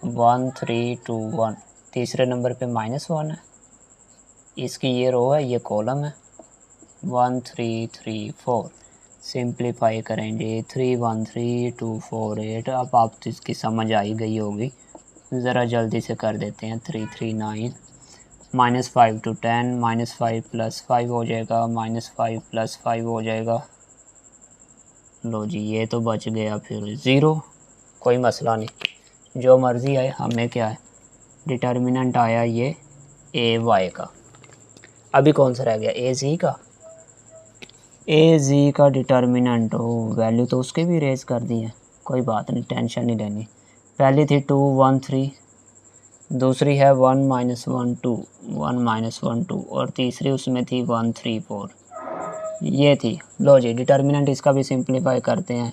1 3 2 1, तीसरे नंबर पे -1 है, इसकी ये रो है, ये कॉलम है 1 3 3 4। सिंप्लीफाई करेंगे 3 1 3 2 4 8। अब आप तो इसकी समझ आई गई होगी, ज़रा जल्दी से कर देते हैं। 3 3 9, -5 to 10, -5 + 5 हो जाएगा, -5 + 5 हो जाएगा। लो जी ये तो बच गया, फिर 0, कोई मसला नहीं, जो मर्ज़ी आए, हमें क्या है, डिटर्मिनेंट आया ये ए वाई का। अभी कौन सा रह गया, ए जी का। ए जी का डिटर्मिनेंट हो, वैल्यू तो उसके भी रेज कर दी है, कोई बात नहीं, टेंशन नहीं लेनी। पहली थी 2 1 3, दूसरी है 1 -1 2 1 -1 2, और तीसरी उसमें थी 1 3 4, ये थी। लो जी डिटर्मिनेंट इसका भी सिंप्लीफाई करते हैं।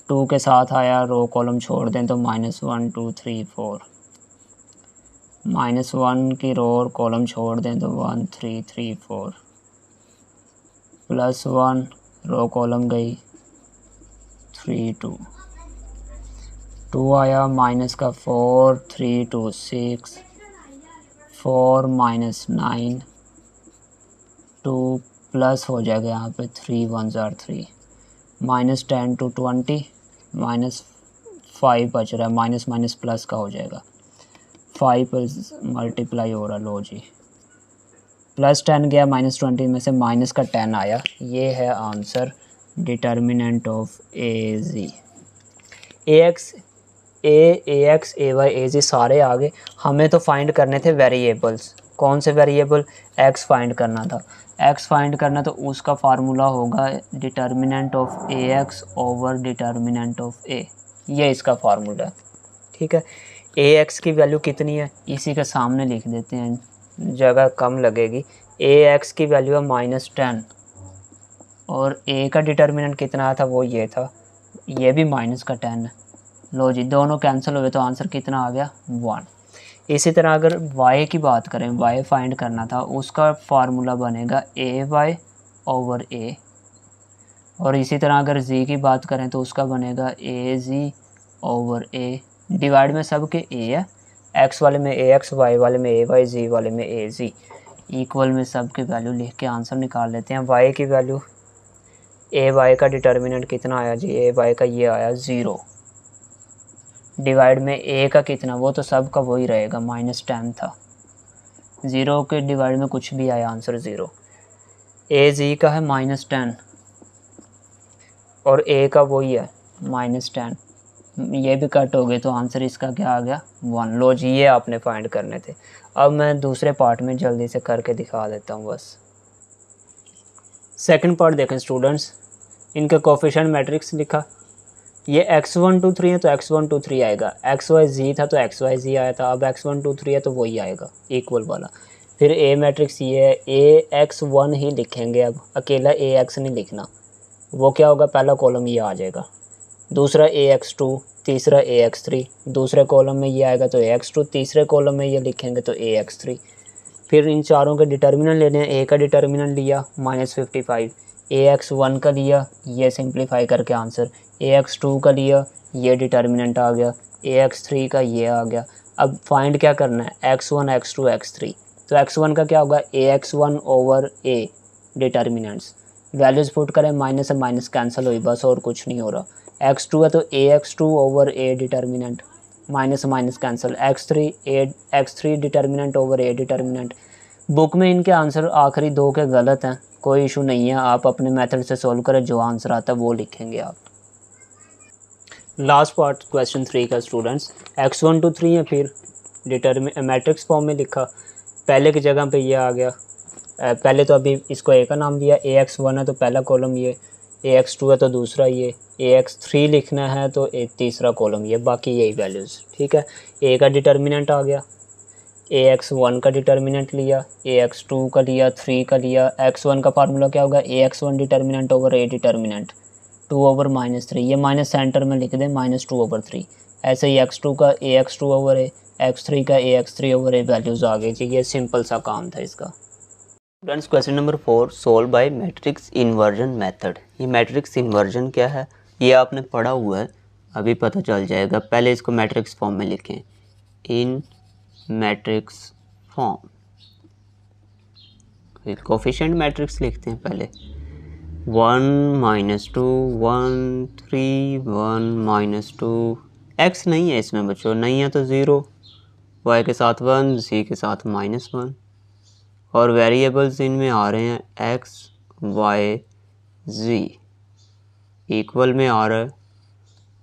2 के साथ आया, रो कॉलम छोड़ दें तो -1 2 3 4, -1 की रो और कॉलम छोड़ दें तो 1 3 3 4, +1 रो कॉलम गई 3 2, 2 आया, माइनस का 4 3 2 6, 4 -9 2, प्लस हो जाएगा यहाँ पे 3 1 3, -10 to 20, -5 बच रहा है, माइनस माइनस प्लस का हो जाएगा, 5 मल्टीप्लाई हो रहा। लो जी +10 गया, -20 में से माइनस का 10 आया, ये है answer, determinant of A G. A X A Y A G सारे आ गए। हमें तो फाइंड करने थे वेरिएबल्स। कौन से वेरिएबल, एक्स फाइंड करना था। एक्स फाइंड करना तो उसका फार्मूला होगा determinant of A X over determinant of A, ये इसका फार्मूला है, ठीक है। ए एक्स की वैल्यू कितनी है, इसी के सामने लिख देते हैं, जगह कम लगेगी। ए एक्स की वैल्यू है -10, और ए का डिटर्मिनेंट कितना था, वो ये था, ये भी -10 है। लो जी दोनों कैंसिल हुए तो आंसर कितना आ गया, 1। इसी तरह अगर y की बात करें, y फाइंड करना था, उसका फार्मूला बनेगा ए वाई ओवर ए, और इसी तरह अगर z की बात करें तो उसका बनेगा ए जी ओवर ए। डिवाइड में सब के a है, x वाले में ए एक्स, y वाले में ए वाई, z वाले में ए जी, इक्वल में सब की वैल्यू लिख के आंसर निकाल लेते हैं। y की वैल्यू, ए वाई का डिटर्मिनेंट कितना आया जी, ए वाई का ये आया 0, डिवाइड में ए का कितना, वो तो सब का वही रहेगा, -10 था, 0 के डिवाइड में कुछ भी आया, आंसर 0। ए जी का है -10 और ए का वही है -10, ये भी कट हो गए तो आंसर इसका क्या आ गया, 1। लो जी ये आपने फाइंड करने थे। अब मैं दूसरे पार्ट में जल्दी से करके दिखा देता हूँ बस। सेकंड पार्ट देखें स्टूडेंट्स, इनका कोफिशिएंट मैट्रिक्स लिखा, ये x1 2 3 है तो x1 2 3 आएगा, xy z था तो xy z आया था, अब x1 2 3 है तो वही आएगा इक्वल वाला। फिर a मैट्रिक्स ये है, ax1 ही लिखेंगे, अब अकेला ax नहीं लिखना, वो क्या होगा, पहला कॉलम ये आ जाएगा, दूसरा ax2, तीसरा ax3, दूसरे कॉलम में ये आएगा तो ax2, तीसरे कॉलम में ये लिखेंगे तो ax3। फिर इन चारों के डिटर्मिनेंट लेने हैं, a का डिटर्मिनेंट लिया -55, ax1 का लिया, ये सिंप्लीफाई करके आंसर, ax2 का लिया, ये डिटर्मिनेंट आ गया, ax3 का ये आ गया। अब फाइंड क्या करना है, x1 x2 x3, तो x1 का क्या होगा, ax1 over a determinants, values put करें, माइनस से माइनस कैंसिल हुई बस, और कुछ नहीं हो रहा। x2 है तो ax2 over a determinant, minus से minus cancel, x3 determinant over a determinant. Book में इनके आंसर आखिरी 2 के गलत हैं, कोई इशू नहीं है, आप अपने मेथड से सॉल्व करें, जो आंसर आता है वो लिखेंगे आप। लास्ट पार्ट क्वेश्चन 3 का स्टूडेंट्स, x1 2 3 है, फिर मैट्रिक्स फॉर्म में लिखा, पहले की जगह पे ये आ गया, पहले तो अभी इसको a का नाम दिया, ax1 है तो पहला कॉलम ये, ax2 है तो दूसरा ये, ax3 लिखना है तो तीसरा कॉलम ये, बाकी यही वैल्यूज़, ठीक है। a का डिटर्मिनेंट आ गया, ax1 का डिटर्मिनेंट लिया, ax2 का लिया, 3 का लिया, x1 का फार्मूला क्या होगा, ax1 determinant over a determinant, 2 over -3, ये माइनस सेंटर में लिख दें, -2 ओवर 3। ऐसे ही x2 का ax2 ओवर a, x3 का ax3 ओवर a, वैल्यूज़ आ गई जी, ये सिंपल सा काम था इसका। Students question number 4, solve by matrix inversion method. ये मैट्रिक्स इन्वर्जन क्या है, ये आपने पढ़ा हुआ है, अभी पता चल जाएगा। पहले इसको मैट्रिक्स फॉर्म में लिखें, इन मैट्रिक्स फॉर्म। फिर कोफिशिएंट मैट्रिक्स लिखते हैं पहले, 1 -2 1 3 1 -2। एक्स नहीं है इसमें बच्चों, नहीं है तो 0, वाई के साथ 1, जी के साथ -1, और वेरिएबल्स इनमें आ रहे हैं एक्स वाई जी, इक्वल में आ रहा है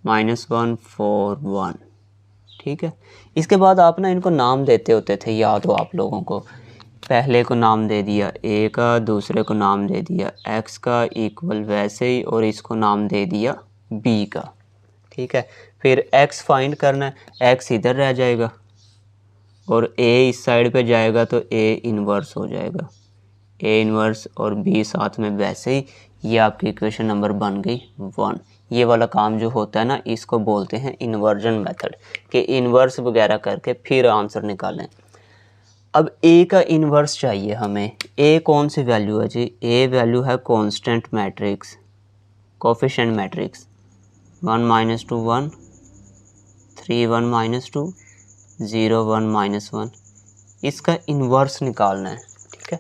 -1 4 1। ठीक है, इसके बाद आप ना इनको नाम देते होते थे, याद हो आप लोगों को। पहले को नाम दे दिया ए का, दूसरे को नाम दे दिया एक्स का, इक्वल वैसे ही, और इसको नाम दे दिया बी का। ठीक है, फिर एक्स फाइंड करना है, एक्स इधर रह जाएगा और ए इस साइड पे जाएगा तो ए इन्वर्स हो जाएगा, ए इन्वर्स और बी साथ में वैसे ही। ये आपकी इक्वेशन नंबर बन गई 1। ये वाला काम जो होता है ना, इसको बोलते हैं इन्वर्जन मेथड, कि इन्वर्स वगैरह करके फिर आंसर निकालें। अब ए का इन्वर्स चाहिए हमें। ए कौन सी वैल्यू है जी? ए वैल्यू है कांस्टेंट मैट्रिक्स, कोफिशिएंट मैट्रिक्स, 1 -2 1 3 1 -2 0 1 -1। इसका इन्वर्स निकालना है। ठीक है,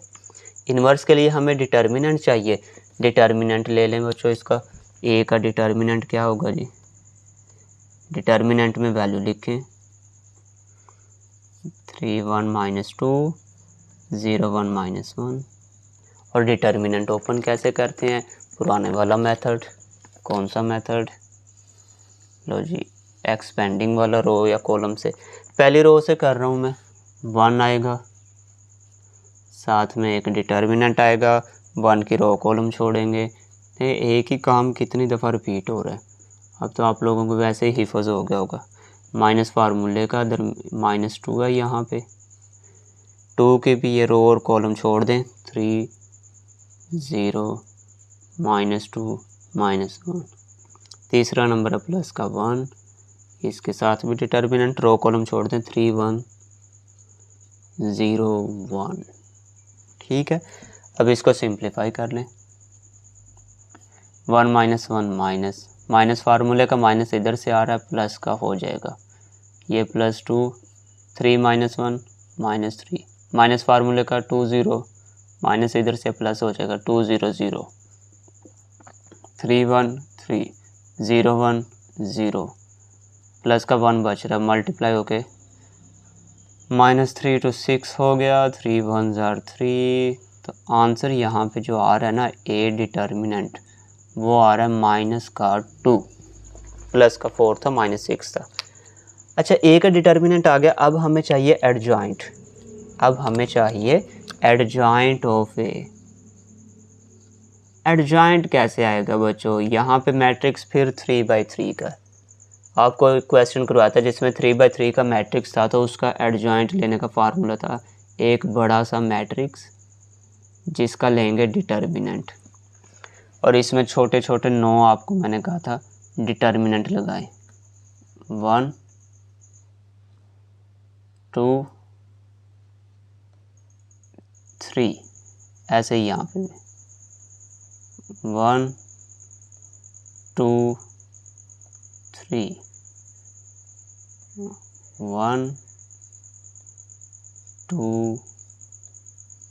इन्वर्स के लिए हमें डिटर्मिनेंट चाहिए। डिटर्मिनेंट ले लें बच्चों इसका। ए का डिटर्मिनेंट क्या होगा जी? डिटर्मिनेंट में वैल्यू लिखें, 3 1 -2 0 1 -1। और डिटर्मिनेंट ओपन कैसे करते हैं? पुराने वाला मेथड। कौन सा मेथड? लो जी, एक्सपेंडिंग वाला रो या कॉलम से। पहली रो से कर रहा हूँ मैं, 1 आएगा, साथ में एक डिटर्मिनेंट आएगा, 1 की रो कॉलम छोड़ेंगे। तो एक ही काम कितनी दफ़ा रिपीट हो रहा है। अब तो आप लोगों को वैसे ही हिफज हो गया होगा। माइनस फार्मूले का इधर -2 है, यहाँ पे 2 के भी ये रो और कॉलम छोड़ दें, 3 0 -2 -1। तीसरा नंबर है प्लस का 1, इसके साथ भी डिटर्मिनेंट, रो कॉलम छोड़ दें, 3 1 0 1। ठीक है, अब इसको सिंप्लीफाई कर लें। 1 -1 माइनस फार्मूले का माइनस इधर से आ रहा है, प्लस का हो जाएगा ये +2, 3 -1 -3, माइनस फार्मूले का 2 0, माइनस इधर से प्लस हो जाएगा, 2 0 0, 3 1 3 0 1 0, प्लस का 1 बच रहा, मल्टीप्लाई होके -3 to 6 हो गया, 3 1 are 3। तो आंसर यहाँ पे जो आ रहा है ना, ए डिटर्मिनेंट, वो आ रहा है -2, प्लस का 4 था, -6 था। अच्छा, ए का डिटर्मिनेंट आ गया। अब हमें चाहिए एडजॉइंट। अब हमें चाहिए एडजॉइंट ऑफ ए। एडजॉइंट कैसे आएगा बच्चों? यहाँ पे मैट्रिक्स फिर 3/3 का। आपको एक क्वेश्चन करवाया था जिसमें 3/3 का मैट्रिक्स था, तो उसका एडजॉइंट लेने का फार्मूला था एक बड़ा सा मैट्रिक्स जिसका लेंगे डिटर्मिनेंट, और इसमें छोटे छोटे 9 आपको मैंने कहा था डिटर्मिनेंट लगाएं, 1 2 3, ऐसे ही यहाँ पे 1 2 3 1 2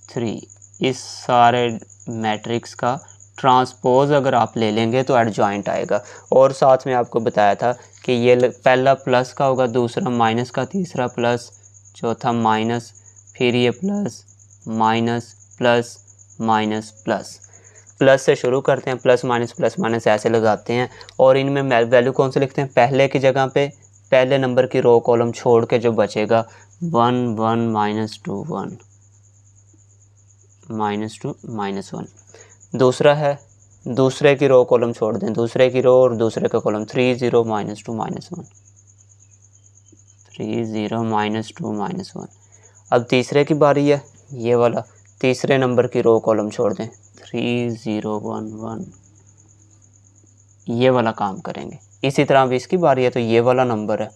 3। इस सारे मैट्रिक्स का ट्रांसपोज अगर आप ले लेंगे तो एडजॉइंट आएगा। और साथ में आपको बताया था कि ये पहला प्लस का होगा, दूसरा माइनस का, तीसरा प्लस, चौथा माइनस, फिर ये plus minus plus minus plus. Plus से शुरू करते हैं, प्लस माइनस ऐसे लगाते हैं, और इनमें वैल्यू कौन से लिखते हैं? पहले की जगह पे पहले नंबर की रो कॉलम छोड़ के जो बचेगा 1 1 -2 1 -2 -1। दूसरा है, दूसरे की रो कॉलम छोड़ दें, दूसरे की रो और दूसरे का कॉलम, 3 0 -2 -1 3 0 -2 -1। अब तीसरे की बारी है, ये वाला, तीसरे नंबर की रो कॉलम छोड़ दें, 3 0 1 1। ये वाला काम करेंगे। इसी तरह भी इसकी बारी है, तो ये वाला नंबर है,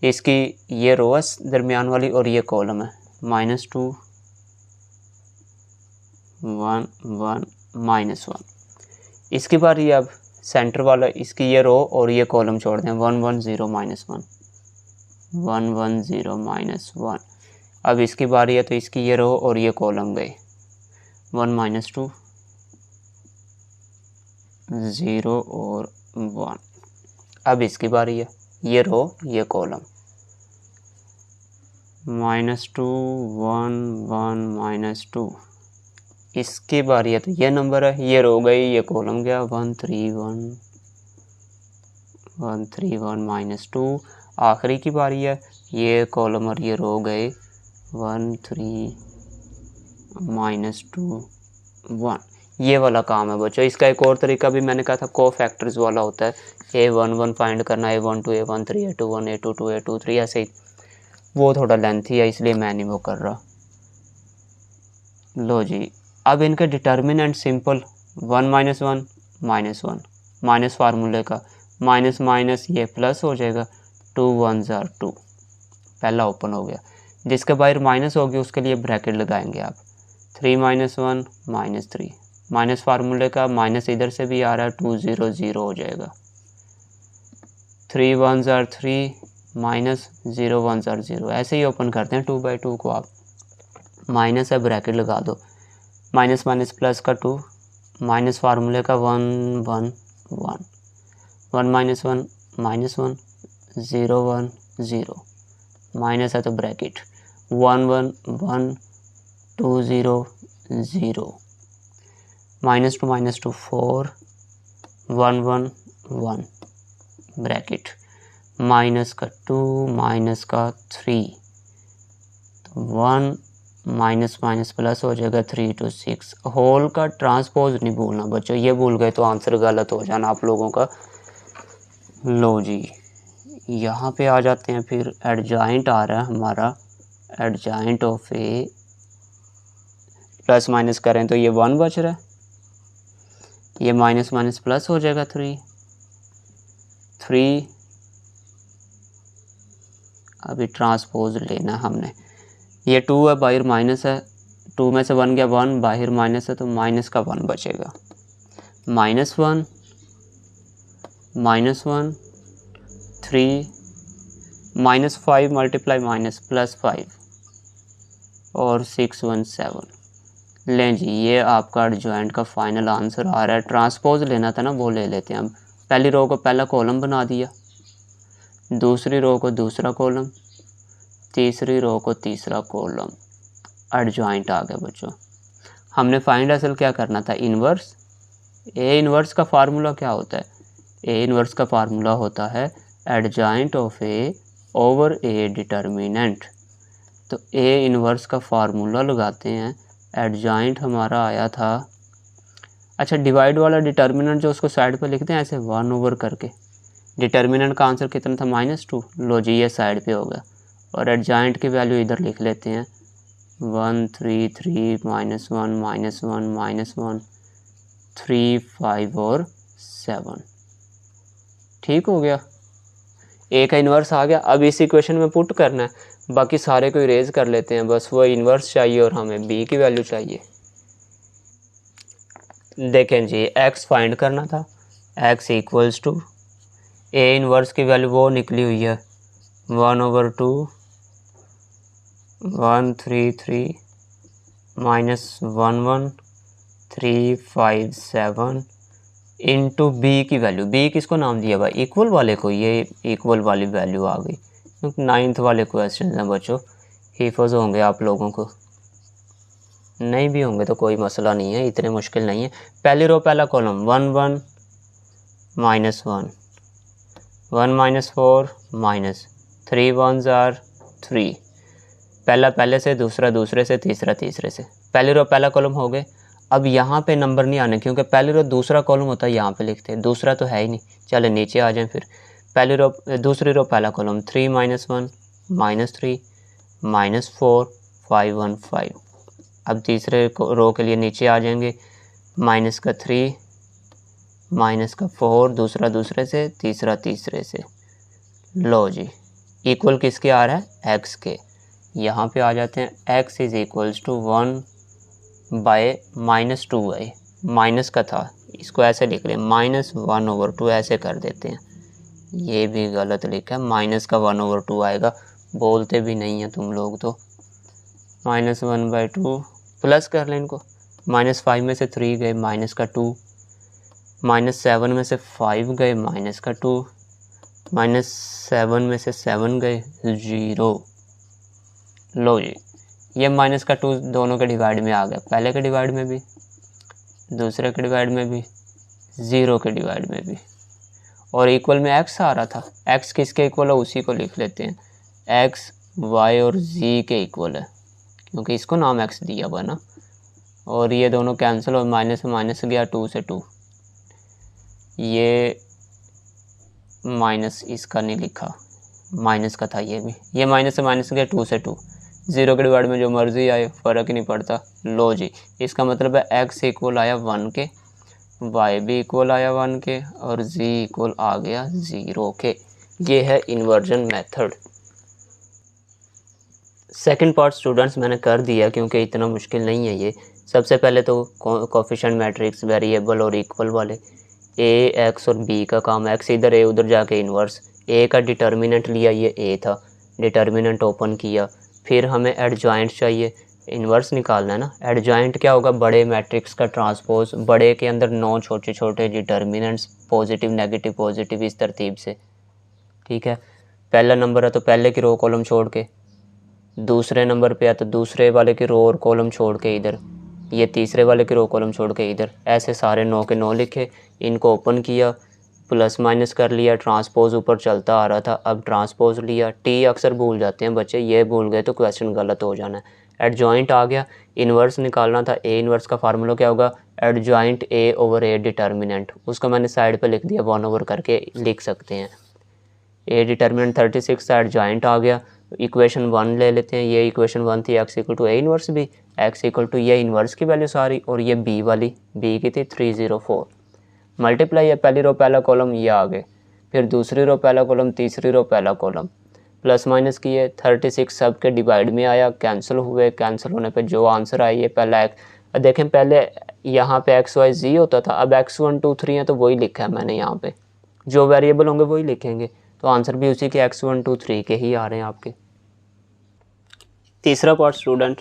इसकी ये रो है दरमियान वाली और ये कॉलम है, -2 1 1 -1। इसकी बारी है अब सेंटर वाला इसकी ये रो और ये कॉलम छोड़ दें, 1 1 0 -1 1 1 0 -1। अब इसकी बारी है तो इसकी ये रो और ये कॉलम गए 1 -2 0 और 1। अब इसकी बारी है, ये रो ये कॉलम -2 1 1 -2। इसकी बारी है तो ये नंबर है, ये रो गई ये कॉलम गया 1 3 1 1 3 1 -2। आखिरी की बारी है, ये कॉलम और ये रो गए 1 3 -2 1। ये वाला काम है बच्चों। इसका एक और तरीका भी मैंने कहा था कोफैक्टर्स वाला होता है, A11 फाइंड करना, A12 A13 A21 A22 A23 ऐसे ही। वो थोड़ा लेंथी है इसलिए मैं नहीं वो कर रहा। लो जी, अब इनके डिटर्मिनेंट सिंपल 1 -1 -1 माइनस फार्मूले का माइनस माइनस ये प्लस हो जाएगा 2 1 2। पहला ओपन हो गया, जिसके बाहर माइनस होगी उसके लिए ब्रैकेट लगाएंगे आप 3 -1 -3 माइनस फार्मूले का माइनस इधर से भी आ रहा है 2 0 0 हो जाएगा 3 1 3 माइनस 0 1 0। ऐसे ही ओपन करते हैं 2/2 को आप, माइनस है ब्रैकेट लगा दो, माइनस माइनस प्लस का 2 माइनस फार्मूले का 1 1 1 1 -1 -1 0 1 0 माइनस है तो ब्रैकेट 1 1 1 2 0 0 -2 4 1 1 1 ब्रैकेट माइनस का 2 माइनस का 3 तो 1 माइनस माइनस प्लस हो जाएगा 3 2 6। होल का ट्रांसपोज नहीं भूलना बच्चों, ये भूल गए तो आंसर गलत हो जाना आप लोगों का। लो जी, यहाँ पे आ जाते हैं, फिर एडजॉइंट आ रहा है हमारा, adjoint of A plus minus करें तो ये 1 बच रहा है, ये माइनस माइनस प्लस हो जाएगा 3 3। अभी ट्रांसपोज लेना हमने, ये 2 है बाहर माइनस है, 2 में से 1 गया 1, बाहर माइनस है तो माइनस का 1 बचेगा, -1 -1 3 -5 मल्टीप्लाई माइनस प्लस 5 और 6 1 7। लें जी, ये आपका एडजॉइंट का फाइनल आंसर आ रहा है। ट्रांसपोज लेना था ना, वो ले लेते हैं हम। पहली रो को पहला कॉलम बना दिया, दूसरी रो को दूसरा कॉलम, तीसरी रो को तीसरा कॉलम, एडजॉइंट आ गया बच्चों। हमने फाइंड असल क्या करना था, इन्वर्स। ए इन्वर्स का फार्मूला क्या होता है, ए इन्वर्स का फार्मूला होता है adjoint of A over A determinant. तो ए इन्वर्स का फार्मूला लगाते हैं, एडजॉइंट हमारा आया था, अच्छा डिवाइड वाला डिटर्मिनेंट जो उसको साइड पे लिखते हैं ऐसे 1 ओवर करके, डिटर्मिनेंट का आंसर कितना था -2। लो जी, ये साइड पे होगा और एडजॉइंट की वैल्यू इधर लिख लेते हैं 1 3 3 -1 -1 -1 3 5 और 7। ठीक हो गया, ए का इन्वर्स आ गया। अब इस इक्वेशन में पुट करना है, बाकी सारे को इरेज कर लेते हैं, बस वो इन्वर्स चाहिए और हमें बी की वैल्यू चाहिए। देखें जी, एक्स फाइंड करना था, x equals to A inverse की वैल्यू वो निकली हुई है 1/2 1 3 3 -1 1 3 5 7 इंटू बी की वैल्यू। बी किसको नाम दिया भाई, इक्वल वाले को, ये इक्वल वाली वैल्यू आ गई। 9th वाले क्वेश्चन हैं बच्चों, हिफज होंगे आप लोगों को, नहीं भी होंगे तो कोई मसला नहीं है, इतने मुश्किल नहीं है। पहली रो पहला कॉलम 1 1 -1 1 -4 -3 1 3। पहला पहले से, दूसरा दूसरे से, तीसरा तीसरे से। पहली रो पहला कॉलम हो गए। अब यहाँ पे नंबर नहीं आने, क्योंकि पहली रो दूसरा कॉलम होता है, यहाँ पे लिखते हैं, दूसरा तो है ही नहीं। चले नीचे आ जाएं फिर, पहली रो दूसरी रो पहला कॉलम 3 -1 -3 -4 5 1 5। अब तीसरे रो के लिए नीचे आ जाएंगे, माइनस का 3 माइनस का 4, दूसरा दूसरे से, तीसरा तीसरे से। लो जी, इक्वल किसके आ रहा है, एक्स के। यहाँ पे आ जाते हैं, x इज़ इक्वल्स टू 1/-2 है, माइनस का था इसको ऐसे लिख लें -1/2 ऐसे कर देते हैं। ये भी गलत लिखा है, माइनस का 1/2 आएगा, बोलते भी नहीं हैं तुम लोग तो। -1/2 प्लस कर लें इनको, -5 में से 3 गए माइनस का 2, -7 में से 5 गए माइनस का 2, -7 में से 7 गए 0। लो जी, ये माइनस का 2 दोनों के डिवाइड में आ गया, पहले के डिवाइड में भी, दूसरे के डिवाइड में भी, 0 के डिवाइड में भी, और इक्वल में x आ रहा था। x किसके इक्वल है उसी को लिख लेते हैं, x y और z के इक्वल है, क्योंकि इसको नाम x दिया हुआ ना। और ये दोनों कैंसिल और माइनस में माइनस गया, 2 से 2, ये माइनस इसका नहीं लिखा, माइनस का था ये माइनस से माइनस गया, 2 से 2, 0 के डिवाइड में जो मर्जी आए फ़र्क ही नहीं पड़ता। लो जी, इसका मतलब है x इक्वल आया 1 के, y भी इक्वल आया 1 के, और z इक्वल आ गया 0 के। ये है inversion method. Second part students मैंने कर दिया क्योंकि इतना मुश्किल नहीं है ये। सबसे पहले तो कोफिशिएंट मैट्रिक्स, वेरिएबल और इक्वल वाले, a x और b का काम, x इधर a उधर जाके इन्वर्स, a का डिटर्मिनेंट लिया, ये a था, डिटर्मिनेंट ओपन किया, फिर हमें एडजॉइंट चाहिए, इन्वर्स निकालना है ना। एडजॉइंट क्या होगा, बड़े मैट्रिक्स का ट्रांसपोज, बड़े के अंदर 9 छोटे छोटे डिटर्मिनेंट्स, पॉजिटिव नेगेटिव पॉजिटिव, इस तरतीब से, ठीक है। पहला नंबर है तो पहले की रो कॉलम छोड़ के, दूसरे नंबर पे है तो दूसरे वाले की रो और कॉलम छोड़ के इधर, ये तीसरे वाले की रो कॉलम छोड़ के इधर, ऐसे सारे 9 के 9 लिखे, इनको ओपन किया, प्लस माइनस कर लिया, ट्रांसपोज ऊपर चलता आ रहा था, अब ट्रांसपोज लिया। टी अक्सर भूल जाते हैं बच्चे, ये भूल गए तो क्वेश्चन गलत हो जाना है। एडजॉइंट आ गया, इन्वर्स निकालना था, ए इन्वर्स का फार्मूला क्या होगा, adjoint A over A determinant, उसको मैंने साइड पे लिख दिया, 1 ओवर करके लिख सकते हैं। ए डिटर्मिनेंट 36 का एडजॉइंट आ गया, इक्वेशन 1 ले लेते हैं, ये इक्वेशन 1 थी, x equal to A inverse B, x equal to ये इन्वर्स की वैल्यू सारी, और ये b वाली, b की थी 304, मल्टीप्लाई है, पहली रो पहला कॉलम ये आ गए, फिर दूसरी रो पहला कॉलम, तीसरी रो पहला कॉलम, प्लस माइनस किए, 36 सब के डिवाइड में आया, कैंसिल हुए, कैंसिल होने पे जो आंसर आई, ये पहला देखें, पहले यहाँ पे x y z होता था, अब x1 2 3 है तो वही लिखा है मैंने यहाँ पे, जो वेरिएबल होंगे वही लिखेंगे, तो आंसर भी उसी के x1 2 3 के ही आ रहे हैं आपके। तीसरा पार्ट स्टूडेंट,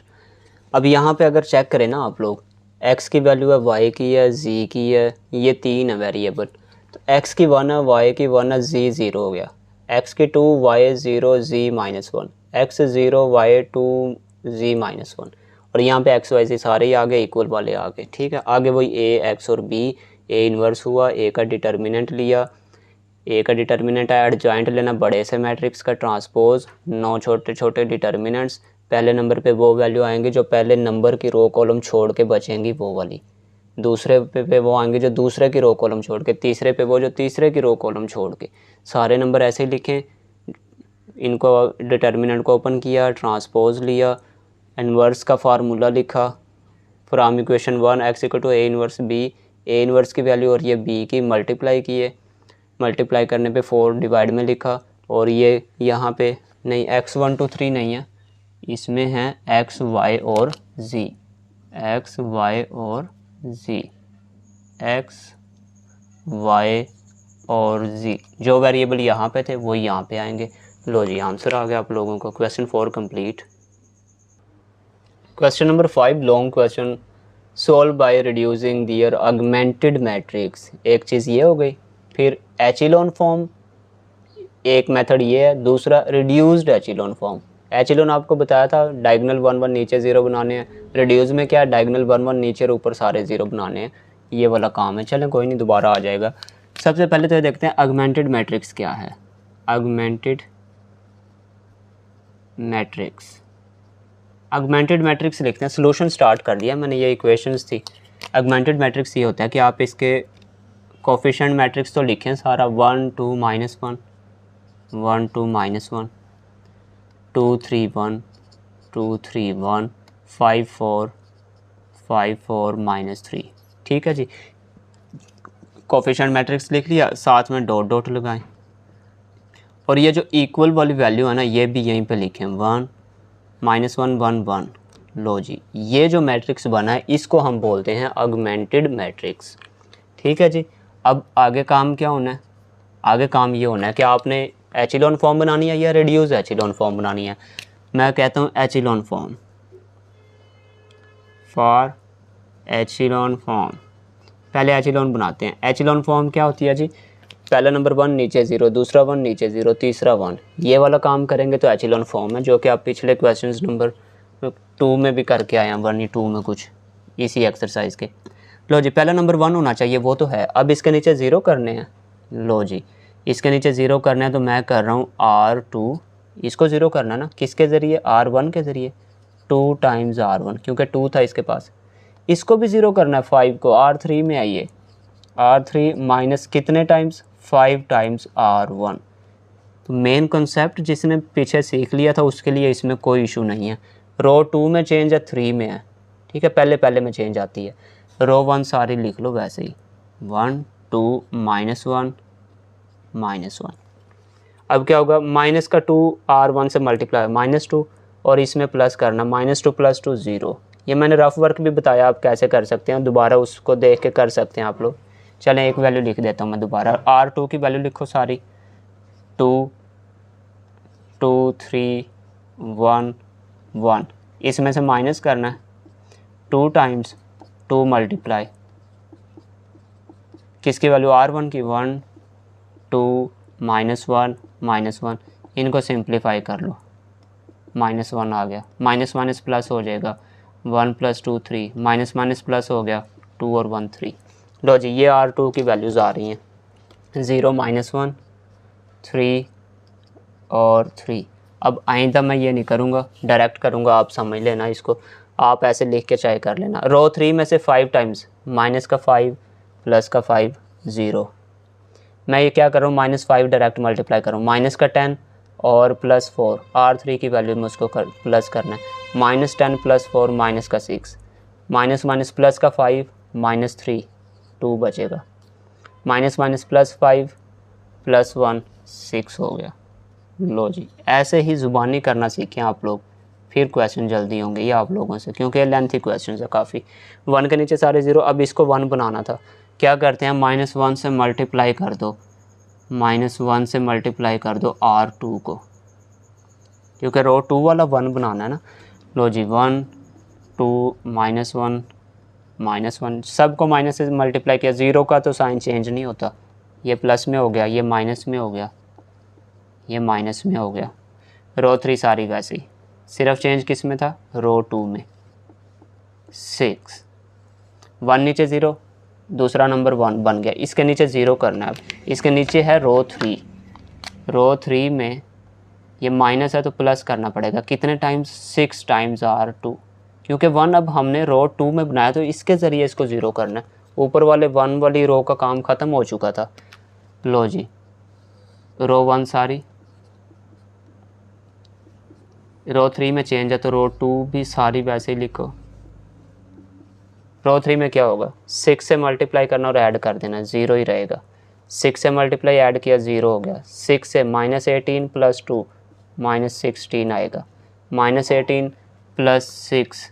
अब यहाँ पे अगर चेक करें ना आप लोग, x की वैल्यू है, y की है, z की है, ये 3 है वेरिएबल, तो x की 1 है, y की 1 है, z 0 हो गया, x की 2, y 0, z -1, x 0, y 2, z -1, और यहाँ पे x y z सारे ही आ गए, इक्वल वाले आ गए, ठीक है। आगे वही a x और b, a इन्वर्स हुआ, a का डिटर्मिनेंट लिया, a का डिटर्मिनेंट है, एडजॉइंट लेना बड़े से मैट्रिक्स का ट्रांसपोज, 9 छोटे छोटे डिटर्मिनेंट्स, पहले नंबर पे वो वैल्यू आएंगी जो पहले नंबर की रो कॉलम छोड़ के बचेंगी वो वाली, दूसरे पे वो आएंगे जो दूसरे की रो कॉलम छोड़ के, तीसरे पे वो जो तीसरे की रो कॉलम छोड़ के, सारे नंबर ऐसे ही लिखें। इनको डिटर्मिनेंट को ओपन किया, ट्रांसपोज लिया, इन्वर्स का फार्मूला लिखा, from equation 1 x equal to A inverse B, A inverse की वैल्यू और ये b की मल्टीप्लाई किए, मल्टीप्लाई करने पे 4 डिवाइड में लिखा, और ये यहाँ पे नहीं x1 2 3 नहीं है, इसमें है x y और z, x y और z, x y और z, जो वेरिएबल यहाँ पे थे वो यहाँ पे आएंगे। लो जी, आंसर आ गया आप लोगों को। Question 4 complete. Question number 5 long question, solve by reducing their augmented matrix, एक चीज़ ये हो गई, फिर एचिलॉन फॉर्म, एक मेथड ये है, दूसरा रिड्यूस्ड एचिलॉन फॉर्म। एचिलॉन आपको बताया था डायगोनल 1 1 नीचे 0 बनाने हैं, रिड्यूस में क्या है, डायगोनल 1 1 नीचे और ऊपर सारे 0 बनाने हैं, ये वाला काम है। चलें कोई नहीं, दोबारा आ जाएगा। सबसे पहले तो ये देखते हैं ऑगमेंटेड मैट्रिक्स क्या है। ऑगमेंटेड मैट्रिक्स, ऑगमेंटेड मैट्रिक्स लिखते हैं, सोल्यूशन स्टार्ट कर दिया मैंने, ये इक्वेशंस थी। ऑगमेंटेड मैट्रिक्स ये होता है कि आप इसके कोफिशिएंट मैट्रिक्स तो लिखें सारा, 1 2 -1, 1 2 -1, 2 3 1, 2 3 1, 5 4, 5 4 -3, ठीक है जी। कोफिशिएंट मैट्रिक्स लिख लिया, साथ में डॉट डॉट लगाएं, और ये जो इक्वल वाली वैल्यू है ना, ये भी यहीं पे लिखें, 1 -1 1 1। लो जी, ये जो मैट्रिक्स बना है इसको हम बोलते हैं ऑगमेंटेड मैट्रिक्स, ठीक है जी। अब आगे काम क्या होना है, आगे काम ये होना है कि आपने एचिलॉन फॉर्म बनानी है या रिड्यूस एचिलॉन फॉर्म बनानी है। मैं कहता हूँ एचिलॉन फॉर्म, फॉर एचिलॉन फॉर्म। पहले एचिलॉन बनाते हैं। एचिलॉन फॉर्म क्या होती है जी, पहला नंबर 1 नीचे 0, दूसरा 1 नीचे 0, तीसरा 1, ये वाला काम करेंगे तो एचिलॉन फॉर्म है, जो कि आप पिछले क्वेश्चन नंबर 2 में भी करके आए हैं, 1 या 2 में कुछ इसी एक्सरसाइज के। लो जी, पहला नंबर 1 होना चाहिए, वो तो है। अब इसके नीचे 0 करने हैं। लो जी, इसके नीचे 0 करना है तो मैं कर रहा हूँ R2, इसको 0 करना है ना, किसके ज़रिए, R1 के ज़रिए, 2 टाइम्स R1, क्योंकि 2 था इसके पास। इसको भी 0 करना है, 5 को R3 में आइए, R3 माइनस कितने टाइम्स, 5 टाइम्स R1। तो मेन कॉन्सेप्ट जिसने पीछे सीख लिया था उसके लिए इसमें कोई इशू नहीं है। रो 2 में चेंज है, 3 में है, ठीक है, पहले में चेंज आती है। रो 1 सारी लिख लो वैसे ही, 1 2 -1 -1। अब क्या होगा, माइनस का 2 R1 से मल्टीप्लाई -2, और इसमें प्लस करना, -2 + 2 0। ये मैंने रफ वर्क भी बताया आप कैसे कर सकते हैं, दोबारा उसको देख के कर सकते हैं आप लोग। चलें एक वैल्यू लिख देता हूँ मैं दोबारा, R2 की वैल्यू लिखो सारी, 2 2 3 1 1, इसमें से माइनस करना है, 2 टाइम्स 2 मल्टीप्लाई किसकी वैल्यू, R1 की, 1 2 -1 -1, इनको सिंप्लीफाई कर लो, -1 आ गया, माइनस माइनस प्लस हो जाएगा, 1 + 2 3, माइनस माइनस प्लस हो गया, 2 और 1 3। लो जी, ये R2 की वैल्यूज़ आ रही हैं, 0 -1 3 और 3। अब आइंदा मैं ये नहीं करूँगा, डायरेक्ट करूँगा, आप समझ लेना इसको, आप ऐसे लिख के चाहे कर लेना। रो 3 में से 5 टाइम्स, माइनस का 5 प्लस का 5 0। मैं ये क्या कर रहा हूँ, -5 डायरेक्ट मल्टीप्लाई कर रहा हूँ, माइनस का 10 और +4, R3 की वैल्यू में उसको प्लस करना है, -10 + 4 माइनस का 6, माइनस माइनस प्लस का 5 -3 2 बचेगा, माइनस माइनस +5 + 1 6 हो गया। लो जी, ऐसे ही ज़ुबानी करना सीखें आप लोग, फिर क्वेश्चन जल्दी होंगे ये आप लोगों से, क्योंकि लेंथी क्वेश्चन है काफ़ी। 1 के नीचे सारे 0, अब इसको 1 बनाना था, क्या करते हैं, -1 से मल्टीप्लाई कर दो, -1 से मल्टीप्लाई कर दो R2 को, क्योंकि रो 2 वाला 1 बनाना है ना। लो जी, 1 2 -1 -1, सबको माइनस से मल्टीप्लाई किया, 0 का तो साइन चेंज नहीं होता, ये प्लस में हो गया, ये माइनस में हो गया, ये माइनस में हो गया। रो 3 सारी वैसे ही, सिर्फ चेंज किस में था, रो 2 में, 6, 1 नीचे 0, दूसरा नंबर 1 बन गया, इसके नीचे 0 करना है। अब इसके नीचे है रो 3, रो 3 में ये माइनस है तो प्लस करना पड़ेगा, कितने टाइम्स, 6 टाइम्स R2, क्योंकि 1 अब हमने रो 2 में बनाया तो इसके ज़रिए इसको 0 करना है, ऊपर वाले 1 वाली रो का काम ख़त्म हो चुका था। लो जी, रो 1 सारी, रो 3 में चेंज है तो रो 2 भी सारी वैसे ही लिखो। रो 3 में क्या होगा, 6 से मल्टीप्लाई करना और ऐड कर देना, 0 ही रहेगा, 6 से मल्टीप्लाई ऐड किया 0 हो गया, 6 से -18 + 2 -16 आएगा, -18 + 6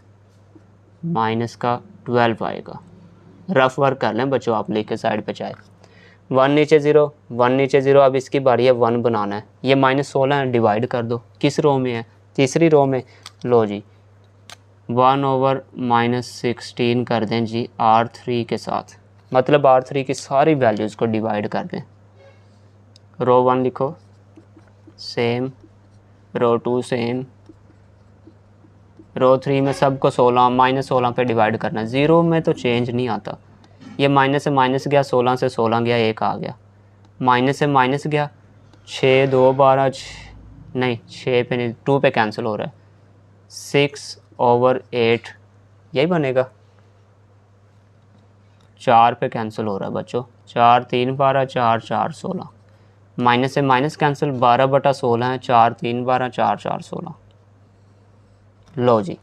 माइनस का 12 आएगा। रफ वर्क कर लें बच्चों आप, लिख के साइड पे चाहे। 1 नीचे 0, 1 नीचे 0, अब इसकी बारी है 1 बनाना है, ये -16 है, डिवाइड कर दो, किस रो में है, तीसरी रो में। लो जी, 1/-16 कर दें जी R3 के साथ, मतलब R3 की सारी वैल्यूज़ को डिवाइड कर दें। रो 1 लिखो सेम, रो 2 सेम, रो 3 में सबको 16 -16 पे डिवाइड करना, 0 में तो चेंज नहीं आता, ये माइनस से माइनस गया, 16 से 16 गया, 1 आ गया, माइनस से माइनस गया, 6 2 12 नहीं 6 पे नहीं, 2 पे कैंसिल हो रहा है, 6/8 यही बनेगा, 4 पे कैंसिल हो रहा है बच्चों, 4 3 12 4 4 16, माइनस से माइनस कैंसिल, 12/16 है, 4 3 12 4 4 16। लो जी,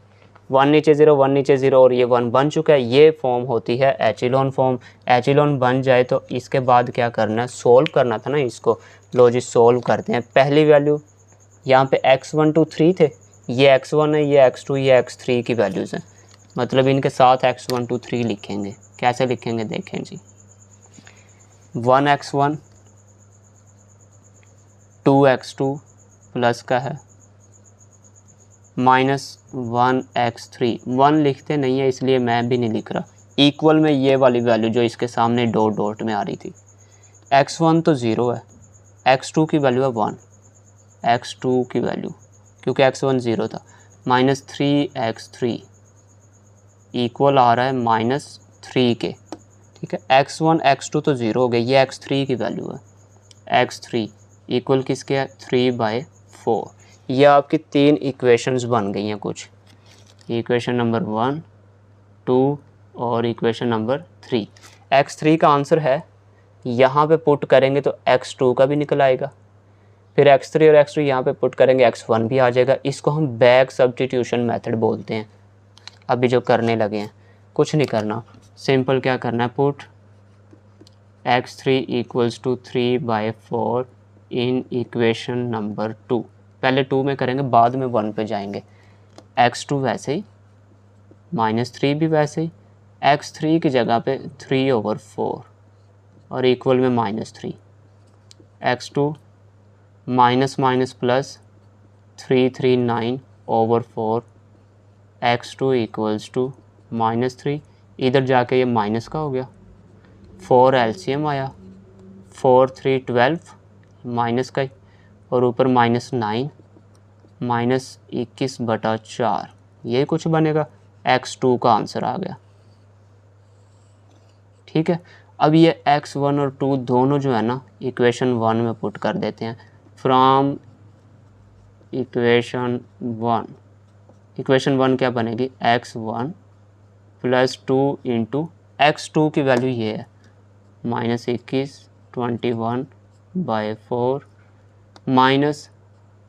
1 नीचे 0, 1 नीचे 0, और ये 1 बन चुका है, ये फॉर्म होती है एचिलॉन फॉर्म। एचिलॉन बन जाए तो इसके बाद क्या करना है, सोल्व करना था ना इसको। लो जी, सोल्व करते हैं। पहली वैल्यू यहाँ पे x1 2 3 थे, ये x1 है, ये x2, ये x3 की वैल्यूज़ हैं, मतलब इनके साथ x1 2 3 लिखेंगे। कैसे लिखेंगे देखें जी, 1x1 2x2 प्लस का है -1x3। 1 लिखते नहीं है इसलिए मैं भी नहीं लिख रहा। इक्वल में ये वाली वैल्यू जो इसके सामने डॉट डॉट में आ रही थी, x1 तो 0 है, x2 की वैल्यू है 1, x2 की वैल्यू क्योंकि x1 0 था, -3x3 इक्वल आ रहा है -3 के। ठीक है, x1 x2 तो 0 हो गए, ये x3 की वैल्यू है, x3 इक्वल किसके है 3/4। ये आपकी 3 इक्वेशंस बन गई हैं कुछ, इक्वेशन नंबर 1, 2 और इक्वेशन नंबर 3। x3 का आंसर है, यहाँ पे पुट करेंगे तो x2 का भी निकल आएगा, फिर x3 और x2 यहाँ पे पुट करेंगे x1 भी आ जाएगा। इसको हम बैक सब्स्टिट्यूशन मेथड बोलते हैं। अभी जो करने लगे हैं कुछ नहीं करना, सिंपल क्या करना है, put x3 equals to 3/4 in equation number 2। पहले 2 में करेंगे बाद में 1 पे जाएंगे। x2 वैसे ही, -3 भी वैसे ही, x3 की जगह पे 3/4 और इक्वल में -3, x2 minus minus plus 339/4, x2 equals to -3, इधर जाके ये माइनस का हो गया, 4 एलसीएम आया, 4 3 12 माइनस का ही, और ऊपर -9 -21/4, ये कुछ बनेगा, x2 का आंसर आ गया। ठीक है, अब ये x1 और 2 दोनों जो है ना इक्वेशन 1 में पुट कर देते हैं। फ्रॉम इक्वेशन 1 क्या बनेगी, x1 + 2 इंटू x2 की वैल्यू ये है -21 21/4 माइनस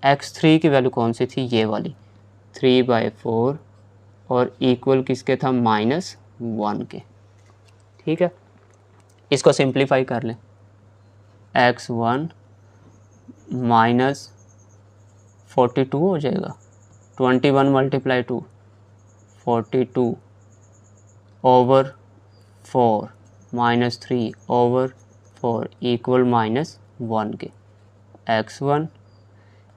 x3 की वैल्यू कौन सी थी, ये वाली 3/4 और इक्वल किसके था, -1 के। ठीक है, इसको सिंप्लीफाई कर लें, x1 -42 हो जाएगा, 21 × 2 42/4 -3/4 इक्वल -1 के। x1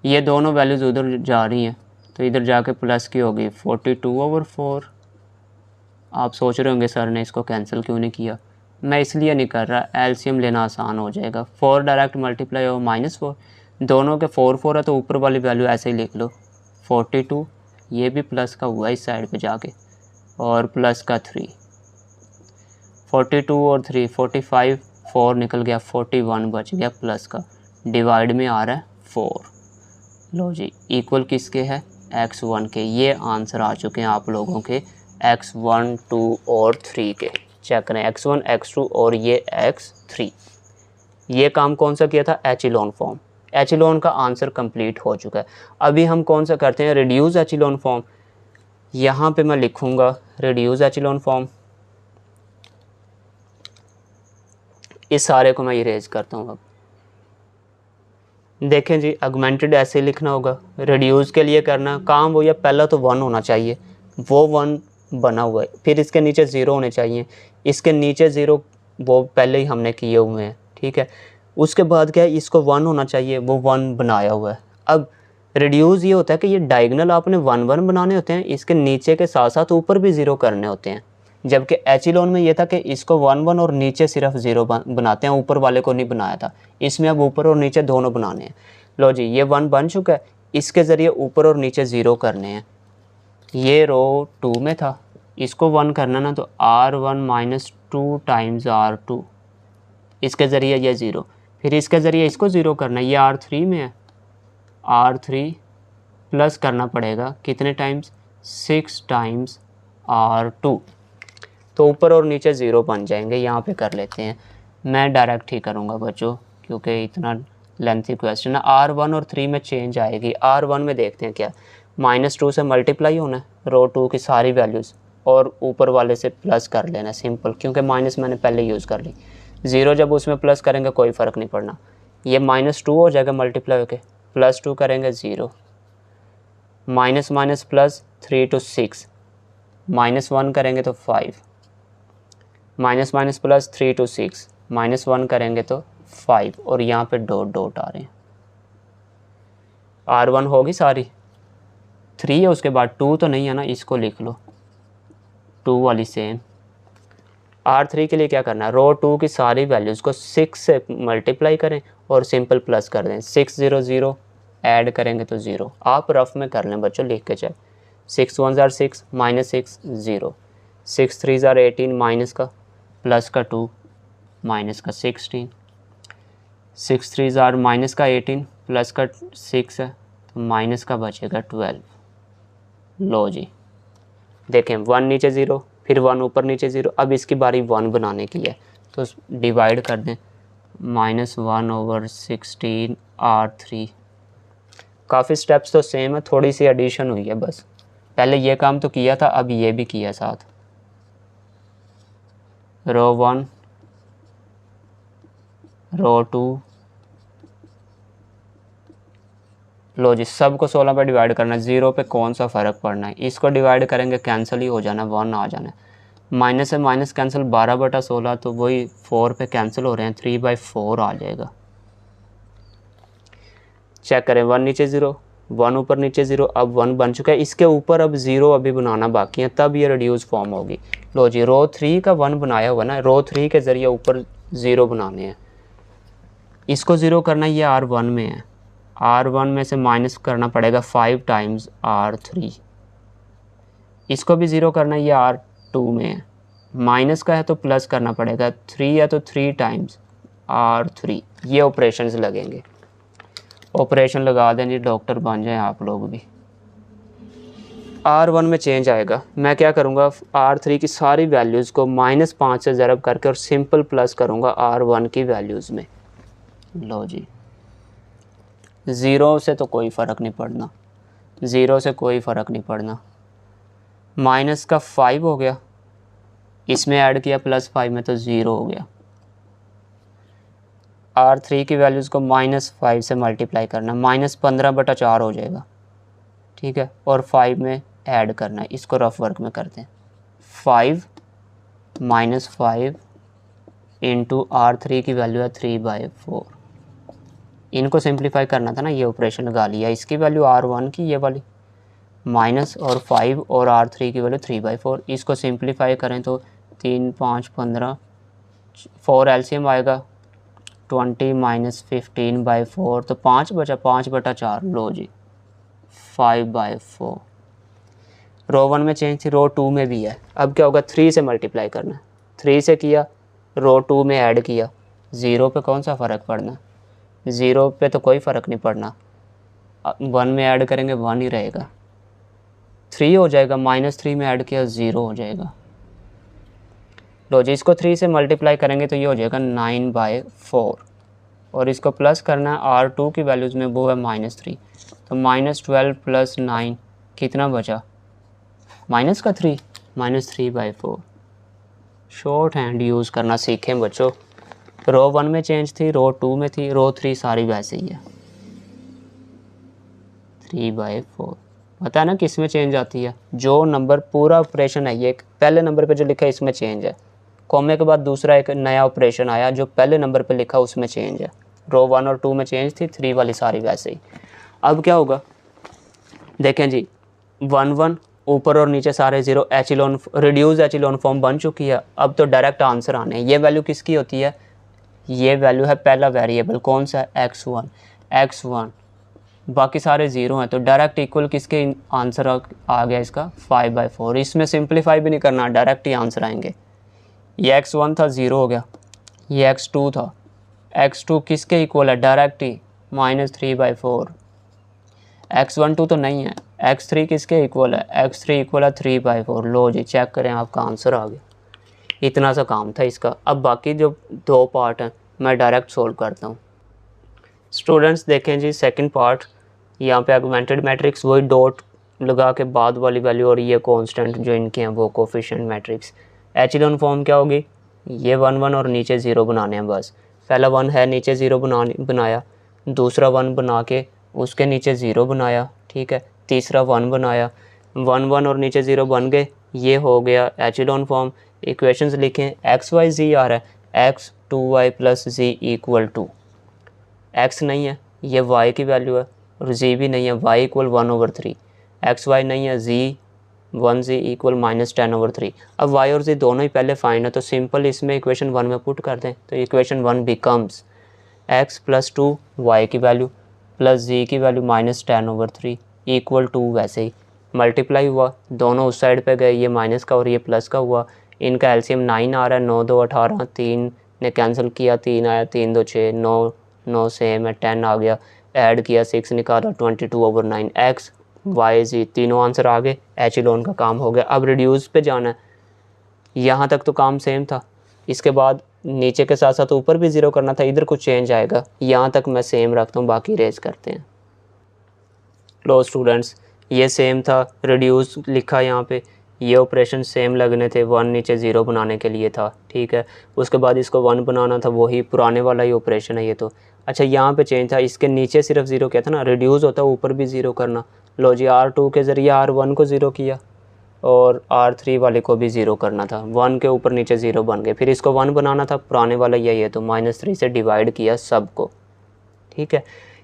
ये दोनों वैल्यूज़ उधर जा रही हैं तो इधर जाके प्लस की होगी 42/4। आप सोच रहे होंगे सर ने इसको कैंसिल क्यों नहीं किया, मैं इसलिए नहीं कर रहा, एलसीएम लेना आसान हो जाएगा। 4 डायरेक्ट मल्टीप्लाई हो -4, दोनों के 4 है तो ऊपर वाली वैल्यू ऐसे ही लिख लो, 42, ये भी प्लस का हुआ इस साइड पे जाके, और प्लस का 3, 42 और 3 45, 4 निकल गया, 41 बच गया प्लस का, डिवाइड में आ रहा है 4। लो जी, इक्वल किसके है, x1 के। ये आंसर आ चुके हैं आप लोगों के x1 2 और 3 के। चेक करें, x1 x2 और ये x3। ये काम कौन सा किया था, एचिलॉन फॉर्म। एचिलॉन का आंसर कंप्लीट हो चुका है। अभी हम कौन सा करते हैं, रिड्यूस एचिलॉन फॉर्म। यहाँ पे मैं लिखूँगा रिड्यूस एचिलॉन फॉर्म, इस सारे को मैं इरेज करता हूँ। अब देखें जी, अगमेंटेड ऐसे लिखना होगा, रिड्यूस के लिए करना काम वो, या पहला तो 1 होना चाहिए, वो 1 बना हुआ है, फिर इसके नीचे 0 होने चाहिए, इसके नीचे 0 वो पहले ही हमने किए हुए हैं। ठीक है, उसके बाद क्या है, इसको 1 होना चाहिए, वो 1 बनाया हुआ है। अब रिड्यूस ये होता है कि ये डायगोनल आपने 1 1 बनाने होते हैं, इसके नीचे के साथ साथ ऊपर भी 0 करने होते हैं। जबकि एचिलॉन में ये था कि इसको 1 1 और नीचे सिर्फ 0 बनाते हैं, ऊपर वाले को नहीं बनाया था। इसमें अब ऊपर और नीचे दोनों बनाने हैं। लो जी, ये 1 बन चुका है, इसके ज़रिए ऊपर और नीचे 0 करने हैं। ये रो 2 में था, इसको 1 करना ना, तो r1 - 2 टाइम्स r2, इसके ज़रिए ये 0, फिर इसके ज़रिए इसको 0 करना है, ये r3 में है, r3 प्लस करना पड़ेगा कितने टाइम्स, 6 टाइम्स r2, तो ऊपर और नीचे 0 बन जाएंगे। यहाँ पे कर लेते हैं, मैं डायरेक्ट ही करूँगा बच्चों क्योंकि इतना लेंथी क्वेश्चन है। r1 और 3 में चेंज आएगी। r1 में देखते हैं क्या, -2 से मल्टीप्लाई होना है रो 2 की सारी वैल्यूज़, और ऊपर वाले से प्लस कर लेना सिंपल, क्योंकि माइनस मैंने पहले यूज़ कर ली। 0 जब उसमें प्लस करेंगे कोई फ़र्क नहीं पड़ना, ये -2 हो जाएगा मल्टीप्लाई होके, +2 करेंगे 0, माइनस माइनस प्लस 3 to 6, -1 करेंगे तो 5, माइनस माइनस प्लस 3 to 6, -1 करेंगे तो 5 और यहाँ पे डॉट डॉट आ रहे हैं। R1 होगी सारी, 3 है उसके बाद 2 तो नहीं है ना, इसको लिख लो 2 वाली सेम। R3 के लिए क्या करना है, रो 2 की सारी वैल्यूज़ को 6 से मल्टीप्लाई करें और सिंपल प्लस कर दें। 6 0 0 ऐड करेंगे तो 0। आप रफ में कर लें बच्चों, लिख के चेक। 6 1 ज़ार 6 -6 0, 6 3 ज़ार 18 माइनस का प्लस का 2 माइनस का 16, 6 3 ज़ार माइनस का 18 प्लस का 6 है तो माइनस का बचेगा 12। लो जी देखें 1 नीचे 0 फिर 1 ऊपर नीचे 0, अब इसकी बारी 1 बनाने की है तो डिवाइड कर दें। -1/16 R3। काफ़ी स्टेप्स तो सेम है, थोड़ी सी एडिशन हुई है बस। पहले ये काम तो किया था, अब ये भी किया साथ। रो 1 रो 2, लो जी सबको 16 पे डिवाइड करना है, 0 पे कौन सा फ़र्क पड़ना है, इसको डिवाइड करेंगे कैंसिल ही हो जाना, 1 आ जाना है। माइनस से माइनस कैंसिल, 12/16 तो वही 4 पे कैंसिल हो रहे हैं, 3/4 आ जाएगा। चेक करें 1 नीचे 0 1 ऊपर नीचे 0, अब 1 बन चुका है, इसके ऊपर अब 0 अभी बनाना बाकी है, तब ये रिड्यूस फॉर्म होगी। लो जी रो 3 का 1 बनाया हुआ ना, रो 3 के ज़रिए ऊपर 0 बनाने हैं, इसको 0 करना ये R1 में है, R1 में से माइनस करना पड़ेगा 5 टाइम्स R3, इसको भी 0 करना ये R2 में है, माइनस का है तो प्लस करना पड़ेगा, 3 है तो 3 टाइम्स R3। ये ऑपरेशंस लगेंगे, ऑपरेशन लगा दें जी, डॉक्टर बन जाएं आप लोग भी। R1 में चेंज आएगा, मैं क्या करूँगा R3 की सारी वैल्यूज़ को -5 से ज़रब करके और सिंपल प्लस करूँगा R1 की वैल्यूज़ में। लो जी 0 से तो कोई फ़र्क नहीं पड़ना, 0 से कोई फ़र्क नहीं पड़ना। माइनस का 5 हो गया, इसमें ऐड किया +5 में तो 0 हो गया। R3 की वैल्यूज़ को -5 से मल्टीप्लाई करना, -15/4 हो जाएगा, ठीक है, और 5 में ऐड करना है, इसको रफ वर्क में करते हैं। 5 -5 इंटू R3 की वैल्यू है 3/4, इनको सिंप्लीफाई करना था ना, ये ऑपरेशन लगा लिया, इसकी वैल्यू R1 की ये वाली माइनस और 5 और R3 की वैल्यू 3/4, इसको सिंप्लीफाई करें तो 3 5 15, 4 एलसीएम आएगा 20 -15/4 तो 5 बचा, 5/4। लो जी 5/4। रो 1 में चेंज थी, रो 2 में भी है, अब क्या होगा 3 से मल्टीप्लाई करना है, 3 से किया, रो 2 में ऐड किया, 0 पे कौन सा फ़र्क पड़ना, 0 पे तो कोई फ़र्क नहीं पड़ना, 1 में ऐड करेंगे 1 ही रहेगा, 3 हो जाएगा, -3 में ऐड किया 0 हो जाएगा। लो जी इसको 3 से मल्टीप्लाई करेंगे तो ये हो जाएगा 9/4 और इसको प्लस करना है R2 की वैल्यूज़ में, वो है -3, तो -12 + 9 कितना बचा, माइनस का 3, -3/4। शॉर्ट हैंड यूज़ करना सीखें बच्चों। रो 1 में चेंज थी, रो 2 में थी, रो 3 सारी वैसे ही है, 3/4। पता है ना किस में चेंज आती है, जो नंबर पूरा ऑपरेशन है, ये पहले नंबर पे जो लिखा है इसमें चेंज है, कॉमे के बाद दूसरा एक नया ऑपरेशन आया जो पहले नंबर पे लिखा उसमें चेंज है। रो 1 और 2 में चेंज थी, 3 वाली सारी वैसे ही। अब क्या होगा देखें जी, 1 1 ऊपर और नीचे सारे 0, एचिलॉन रिड्यूस एचिलॉन फॉर्म बन चुकी है, अब तो डायरेक्ट आंसर आने हैं। ये वैल्यू किसकी होती है, ये वैल्यू है पहला वेरिएबल, कौन सा, x1, बाकी सारे 0 हैं, तो डायरेक्ट इक्वल किसके आंसर आ गया इसका 5/4। इसमें सिंप्लीफाई भी नहीं करना, डायरेक्ट ही आंसर आएंगे। ये x1 था 0 हो गया, ये x2 था, x2 किसके इक्वल है, डायरेक्ट ही -3/4। x12 तो नहीं है, x3 किसके इक्वल है, x3 इक्वल है 3/4। लो जी चेक करें, आपका आंसर आ गया। इतना सा काम था इसका। अब बाकी जो 2 पार्ट हैं मैं डायरेक्ट सोल्व करता हूँ। स्टूडेंट्स देखें जी सेकंड पार्ट, यहाँ पे ऑगमेंटेड मैट्रिक्स, वही डॉट लगा के बाद वाली वैल्यू और ये कांस्टेंट जो इनके हैं वो कोफिशिएंट मैट्रिक्स। एचिलॉन फॉर्म क्या होगी, ये 1 1 और नीचे 0 बनाने हैं बस। पहला 1 है, नीचे 0 बनाया, दूसरा 1 बना के उसके नीचे 0 बनाया, ठीक है, तीसरा 1 बनाया, 1 1 और नीचे 0 बन गए, ये हो गया एचिलॉन फॉर्म। इक्वेशंस लिखें, एक्स वाई जी आ रहा है, x 2y plus z equal to, x नहीं है ये y की वैल्यू है, और जी भी नहीं है, y इक्वल 1/3, एक्स वाई नहीं है, जी 1z इक्वल -10/3। अब y और z दोनों ही पहले फाइंड है, तो सिंपल इसमें इक्वेशन 1 में पुट कर दें, तो equation 1 becomes x plus 2 y की वैल्यू प्लस z की वैल्यू -10/3 इक्वल टू, वैसे ही मल्टीप्लाई हुआ, दोनों उस साइड पे गए, ये माइनस का और ये प्लस का हुआ, इनका एलसीएम 9 आ रहा है, 9 2 18, 3 ने कैंसिल किया, 3 आया, 3 2 6, 9 9 सेम है, 10 आ गया, ऐड किया 6 निकाला, 22/9 x वाई जी, तीनों आंसर आ गए, एचिलोन का काम हो गया। अब रिड्यूस पे जाना है, यहाँ तक तो काम सेम था, इसके बाद नीचे के साथ साथ ऊपर भी ज़ीरो करना था, इधर कुछ चेंज आएगा, यहाँ तक मैं सेम रखता हूँ, बाकी रेज करते हैं। लो स्टूडेंट्स, ये सेम था, रिड्यूस लिखा यहाँ पे, ये ऑपरेशन सेम लगने थे, 1 नीचे 0 बनाने के लिए था, ठीक है। उसके बाद इसको 1 बनाना था, वही पुराने वाला ही ऑपरेशन है ये तो। अच्छा यहाँ पे चेंज था, इसके नीचे सिर्फ 0 क्या था ना, रिड्यूस होता है ऊपर भी 0 करना। लो जी, R2 के ज़रिए R1 को 0 किया और R3 वाले को भी 0 करना था, 1 के ऊपर नीचे 0 बन गए, फिर इसको 1 बनाना था, पुराने वाला यही है, तो -3 से डिवाइड किया सबको, ठीक है।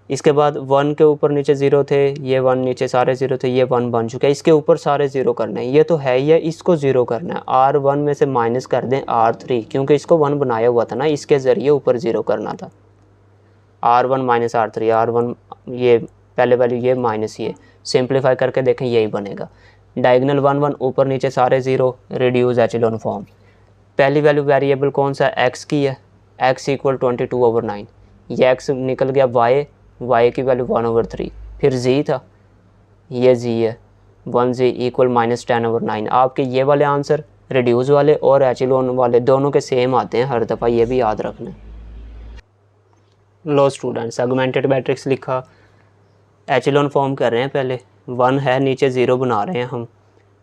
इसके बाद 1 के ऊपर नीचे 0 थे, ये 1 नीचे सारे 0 थे, ये 1 बन चुका है, इसके ऊपर सारे 0 करने हैं, ये तो है ही है, इसको 0 करना है, R1 में से माइनस कर दें R3, क्योंकि इसको 1 बनाया हुआ था ना, इसके ज़रिए ऊपर 0 करना था, R1 माइनस R3, R1 ये पहले वैल्यू, ये माइनस ये, सिंप्लीफाई करके देखें यही बनेगा, डायगोनल 1 1, ऊपर नीचे सारे 0, रिड्यूस एचिलोन फॉर्म। पहली वैल्यू वेरिएबल कौन सा है, x की है, x इक्वल 22/9, ये x निकल गया, y की वैल्यू 1/3, फिर z था, ये z है, 1z इक्वल -10/9। आपके ये वाले आंसर रिड्यूस वाले और एचिलोन वाले दोनों के सेम आते हैं हर दफ़ा, ये भी याद रखना है। लो स्टूडेंट्स, सेगमेंटेड मैट्रिक्स लिखा, एचिलोन फॉर्म कर रहे हैं, पहले 1 है, नीचे 0 बना रहे हैं हम,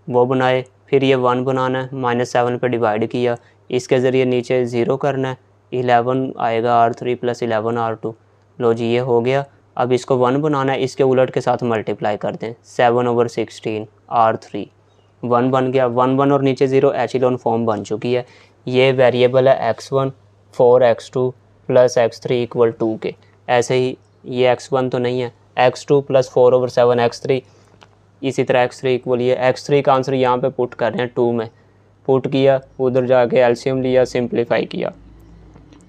वो बनाए, फिर ये 1 बनाना है, -7 पे डिवाइड किया, इसके ज़रिए नीचे 0 करना है, 11 आएगा R3 प्लस 11 R2। लो जी, ये हो गया। अब इसको 1 बनाना है, इसके उलट के साथ मल्टीप्लाई कर दें, 7/16 R3, 1 बन गया, 1 1 और नीचे 0, एचिलोन फॉर्म बन चुकी है। ये वेरिएबल है x1 4x2 plus x3 equal 2 के, ऐसे ही ये x1 तो नहीं है, x2 प्लस 4/7 x3, इसी तरह x3 इक्वल, ये x3 का आंसर यहाँ पे पुट कर रहे हैं, 2 में पुट किया, उधर जाके एलसीएम लिया, सिंप्लीफाई किया,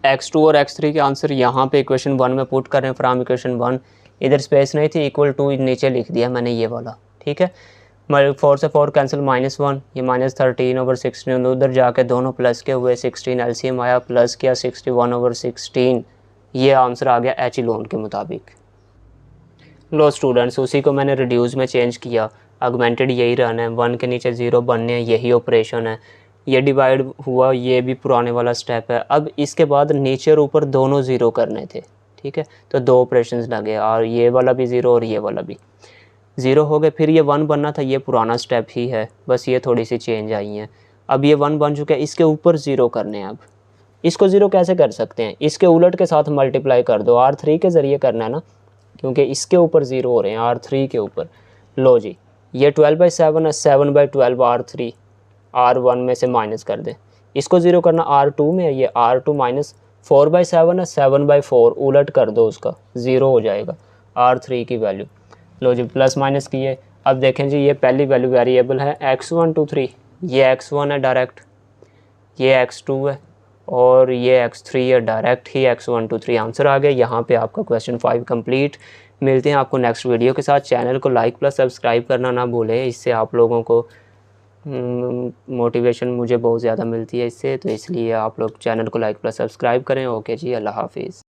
x2 और x3 के आंसर यहाँ पे इक्वेशन 1 में पुट कर रहे हैं, फ्राम इक्वेशन 1, इधर स्पेस नहीं थी, इक्वल टू नीचे लिख दिया मैंने ये वाला, ठीक है। 4 से 4 कैंसिल, -1, ये -13/16, उधर जाके दोनों प्लस के हुए, 16 एलसीएम आया, प्लस किया 61/16, ये आंसर आ गया एचिलोन के मुताबिक। लो स्टूडेंट्स, उसी को मैंने रिड्यूस में चेंज किया, ऑगमेंटेड यही रहना है, 1 के नीचे 0 बनने हैं, यही ऑपरेशन है, ये डिवाइड हुआ, ये भी पुराने वाला स्टेप है। अब इसके बाद नीचे और ऊपर दोनों 0 करने थे, ठीक है, तो 2 ऑपरेशंस लगे, और ये वाला भी 0 और ये वाला भी 0 हो गए, फिर ये 1 बनना था, ये पुराना स्टेप ही है, बस ये थोड़ी सी चेंज आई हैं। अब ये 1 बन चुका है, इसके ऊपर 0 करने हैं। अब इसको 0 कैसे कर सकते हैं, इसके उलट के साथ मल्टीप्लाई कर दो, R3 के ज़रिए करना है ना, क्योंकि इसके ऊपर 0 हो रहे हैं, R3 के ऊपर। लो जी, ये 12/7 है, 7/12 R3, R1 में से माइनस कर दें, इसको 0 करना R2 में है, ये R2 माइनस 4/7 है, 7/4 उलट कर दो, उसका 0 हो जाएगा R3 की वैल्यू। लो जी, प्लस माइनस किए, अब देखें जी, ये पहली वैल्यू वेरिएबल है x1 2 3, ये x1 है डायरेक्ट, ये x2 है, और ये x3 है डायरेक्ट ही, x1 2 3 आंसर आ गया। यहाँ पे आपका क्वेश्चन 5 कंप्लीट। मिलते हैं आपको नेक्स्ट वीडियो के साथ। चैनल को लाइक प्लस सब्सक्राइब करना ना भूलें, इससे आप लोगों को मोटिवेशन मुझे बहुत ज़्यादा मिलती है इससे, तो इसलिए आप लोग चैनल को लाइक प्लस सब्सक्राइब करें। ओके जी, अल्लाह हाफिज़।